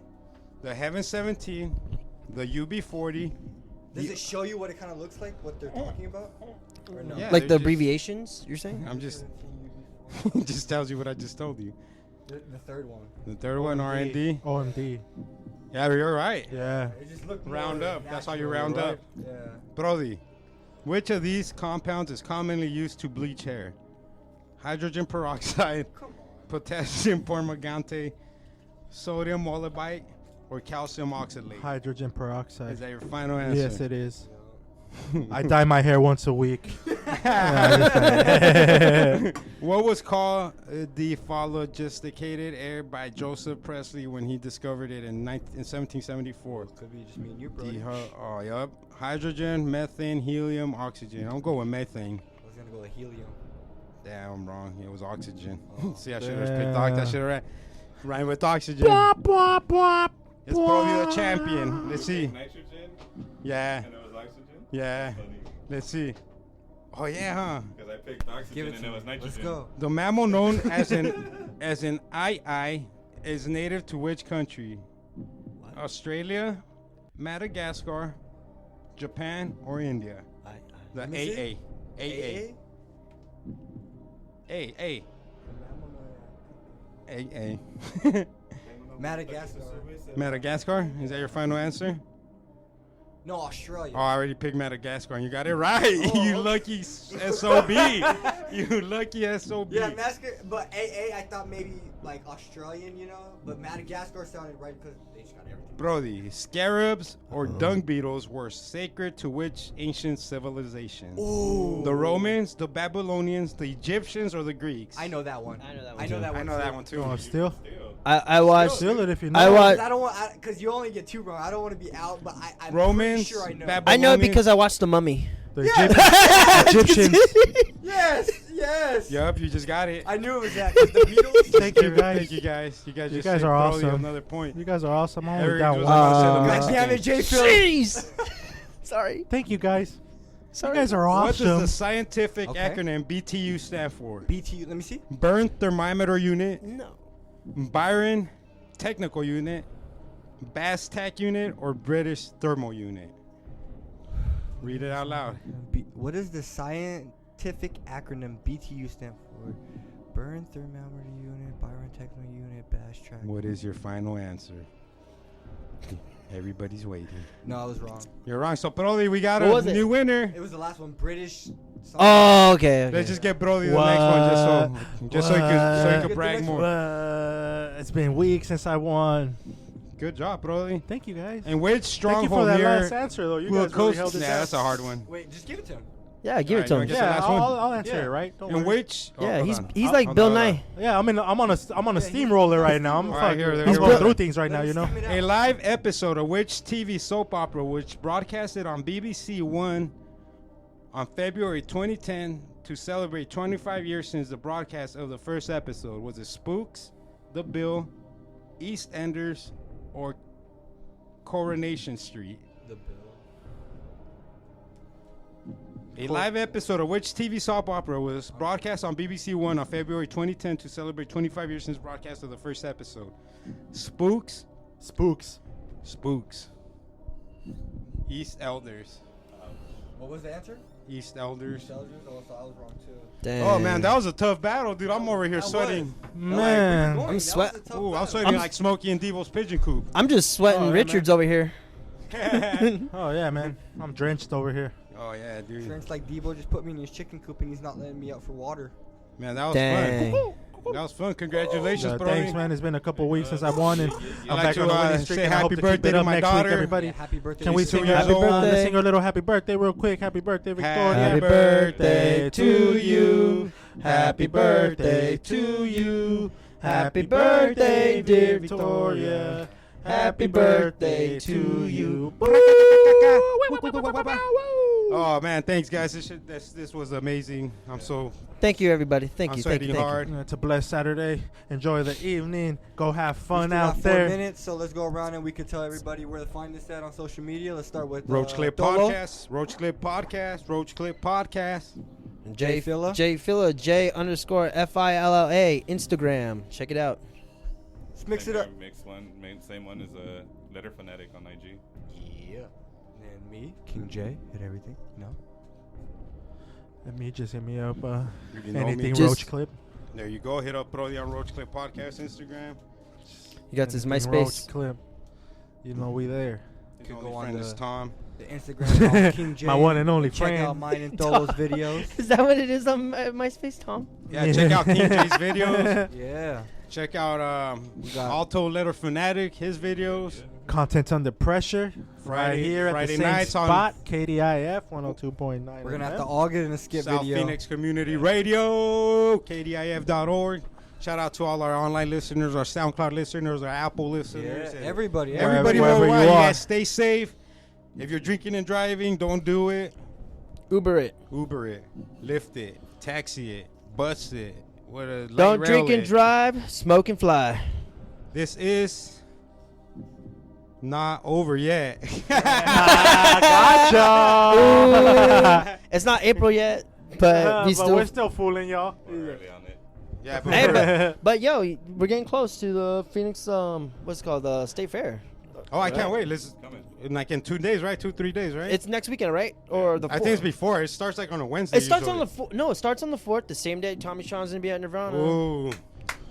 The Heaven 17, the UB40. Does it show you what it kind of looks like? What they're talking about? Or no? Yeah, Like the they're just- abbreviations, you're saying? I'm just. It just tells you what I just told you. The third one. The third one, R&D. OMD. Yeah, you're right. Yeah. It just looked Round more up. That's how you natural, round right? up. Yeah. Brody, which of these compounds is commonly used to bleach hair? Hydrogen peroxide, potassium permanganate, sodium molybdate, or calcium oxalate? Hydrogen peroxide. Is that your final answer? Yes, it is. I dye my hair once a week. Yeah, What was called the phlogisticated air by Joseph Presley when he discovered it in 1774? Could be just me and you, bro. Oh, yup. Hydrogen, methane, helium, oxygen. I'm going with methane. I was gonna go with helium. Damn, I'm wrong. It was oxygen. Oh. See, I should have picked ox. I Damn. should have ran with oxygen. It's probably the champion. Let's see. Nitrogen Yeah, and it was oxygen. yeah. Funny. Let's see. Oh yeah, huh? Because I picked oxygen Give it and to it me. was nitrogen. Let's go. The mammal known as an ii is native to which country? Australia, Madagascar, Japan, or India? The Let me AA. see. AA. AA. Madagascar. Madagascar? Is that your final answer? No, Australia. Oh, I already picked Madagascar, and you got it right. Oh, You okay. lucky SOB. You lucky SOB. Yeah, Madagascar, but AA, I thought maybe like Australian, you know, but Madagascar sounded right because they just got everything. Brody, scarabs or dung beetles were sacred to which ancient civilization? Ooh. The Romans, the Babylonians, the Egyptians, or the Greeks? I know that one. I know that one I know too. that one. I know that one too. Oh, still? I watched. Steal it if you know. I watched. I don't want because you only get two wrong. I don't want to be out, but I'm pretty Romans, sure I know. I know it because I watched The Mummy. The Egyptians. Yes, yes. Yup, you just got it. I knew it was that. 'Cause the Beatles. Thank you, guys. Thank you guys. You guys You just guys saved are Brody awesome. another point. You guys are awesome. I'm only Eric down was one. about to say the God damn it, J. Phil. Jeez. Sorry. Thank you, guys. Sorry. You guys are What does the awesome. scientific Okay. acronym BTU stand for? BTU. Let me see. Burn Thermometer Unit, No. Byron Technical Unit, BASTAC Unit, or British Thermal Unit? Read it out loud. What does the scientific acronym BTU stand for? Burn Thermometer Unit, Byron Technical Unit, Bash Track. What is your final answer? Everybody's waiting. No, I was wrong. You're wrong. So, Brody, we got What a was it? new winner. It was the last one. British. something. Oh, okay. Let's just get Brody the next one, just so he Get could the brag next more. It's been weeks since I won. Good job, Brody. Thank you, guys. And which Thank you for stronghold that here last answer, though. You will guys really coast? held it Nah, down. that's a hard one. Wait, just give it to him. Yeah, give it Alright, to you him. wanna guess the Yeah, last one? I'll answer Yeah. it, right? Don't In worry. which? Yeah, hold he's on. like Hold Bill on, hold on. Nye. Yeah, I'm on a he's- steamroller right now. I'm Alright, fucking. here, I'm here, going here. through things right Let now, me you know. steam it A out. live episode of which TV soap opera, which broadcasted on BBC One on February 2010 to celebrate 25 years since the broadcast of the first episode? Was it Spooks, The Bill, EastEnders, or Coronation Street? The Bill. A live episode of which TV soap opera was broadcast on BBC One on February 2010 to celebrate 25 years since broadcast of the first episode? Spooks, Spooks. Spooks, East Elders, What was the answer? East Elders. Intelligence? Oh, so I was wrong too. Damn. Oh man, that was a tough battle, dude. I'm over here That sweating. Man. I'm sweat- Ooh, I'm sweating like Smokey and Devo's pigeon coop. I'm just sweating Oh, yeah, Richards over here. Oh, yeah, man. I'm drenched over here. Oh yeah, dude. Friends like Debo just put me in his chicken coop and he's not letting me out for water. Man, that was Dang. fun. That was fun. Congratulations, bro. Thanks, man. It's been a couple weeks since I won, and I'm like back to, on the winning say streak. And I hope happy to birthday keep it to up my next daughter. week, everybody. Yeah, happy birthday. Can we She's sing 2 a years happy old. birthday? Birthday. Sing a little happy birthday real quick. Happy birthday, Victoria. Happy birthday to you. Happy birthday to you. Happy birthday, dear Victoria. Happy birthday to you. Oh man, thanks guys. This was amazing. I'm so Thank you, everybody. Thank I'm you. Thank sweating you. Thank you. hard. It's a blessed Saturday. Enjoy the evening. Go have We fun still out got 4 there. minutes, so let's go around and we can tell everybody where to find us at on social media. Let's start with Roach Clip Dolo. Podcast. Roach Clip Podcast. Roach Clip Podcast. J Filla. J Filla J_FILLA Instagram. Check it out. Let's mix it up. Same one as Letter Fanatic on IG. Yeah. And me, King J, and everything. No. Let me just hit me up. You know me. Anything Just- Roach Clip. There you go. Hit up Brody on Roach Clip Podcast Instagram. You got this Anything MySpace. Roach Clip. You know we there. His Could only go on friend is the- Tom. The Instagram of King J. My one and only Check out friend. mine and Dolo's videos. Is that what it is on MySpace, Tom? Yeah, check out King J's videos. Yeah. Check out got- Alto Letter Fanatic, his videos. Content's under pressure. Friday- right here Friday at the same nights on- spot. KDIF 102.9. We're going to have to all get in a skip South video. Phoenix Community Radio, KDIF.org. Shout out to all our online listeners, our SoundCloud listeners, our Apple Yeah, listeners. and everybody. everybody Wherever worldwide. you You are. guys stay safe. If you're drinking and driving, don't do it. Uber it. Uber it, Lyft it, taxi it, bus it. What a light Don't rail drink and it. drive. Smoke and fly. This is not over yet. Gotcha. It's not April yet, but we but still. we're still fooling y'all. Already on it. Yeah, Hey, but yo, we're getting close to the Phoenix. What's it called? The State Fair. oh, I can't wait. Let's Coming. like in 2 days, right? 2-3 days, right? It's next weekend, right? Or the. I think it's 4th? before. It starts like on a Wednesday. It starts on usually. the no. It starts on the 4th, the same day Tommy Sean's gonna be at Nirvana. Ooh.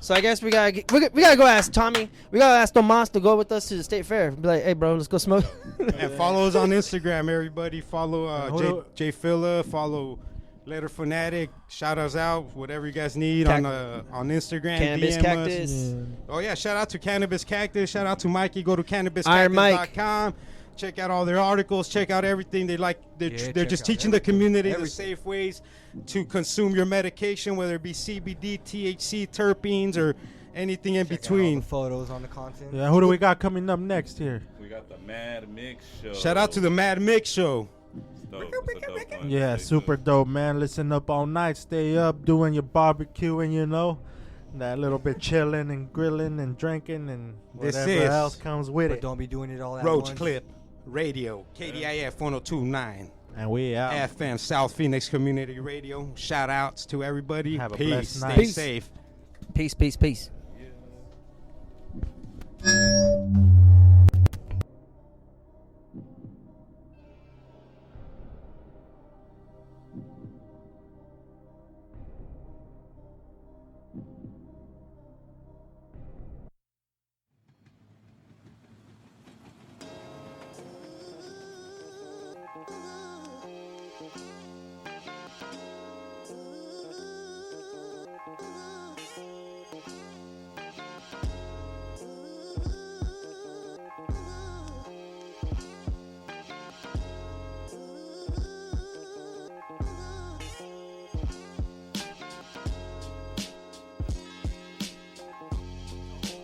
So I guess we gotta go ask Tommy. We gotta ask Tomas to go with us to the state fair. Be like, hey, bro, let's go smoke. And follow us on Instagram, everybody. Follow hold Jay Filla. Follow Letter Fanatic. Shout us out. Whatever you guys need on Instagram. Cannabis DM Cactus. us. Oh yeah, shout out to Cannabis Cactus. Shout out to Mikey. Go to Iron Mike. cannabiscactus.com. Check out all their articles. Check out everything they like. They're check just out teaching the community the Everything. safe ways to consume your medication, whether it be CBD, THC, terpenes, or anything in Checking out between. the photos on the content. Yeah, who do we got coming up next here? We got the Mad Mix Show. Shout out to the Mad Mix Show. It's dope. It's a dope one. Yeah, Stay super tuned. dope, man. Listen up all night, stay up, doing your barbecuing, you know. That little bit chilling and grilling and drinking and This whatever is else comes with But it. don't be doing it all at Roach once. Clip Radio, KDIF 102.9 And we out. FM, South Phoenix Community Radio. Shout outs to everybody. Have a Peace. blessed Stay night. Peace. safe. Peace, peace, peace.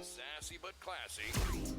Sassy but classy.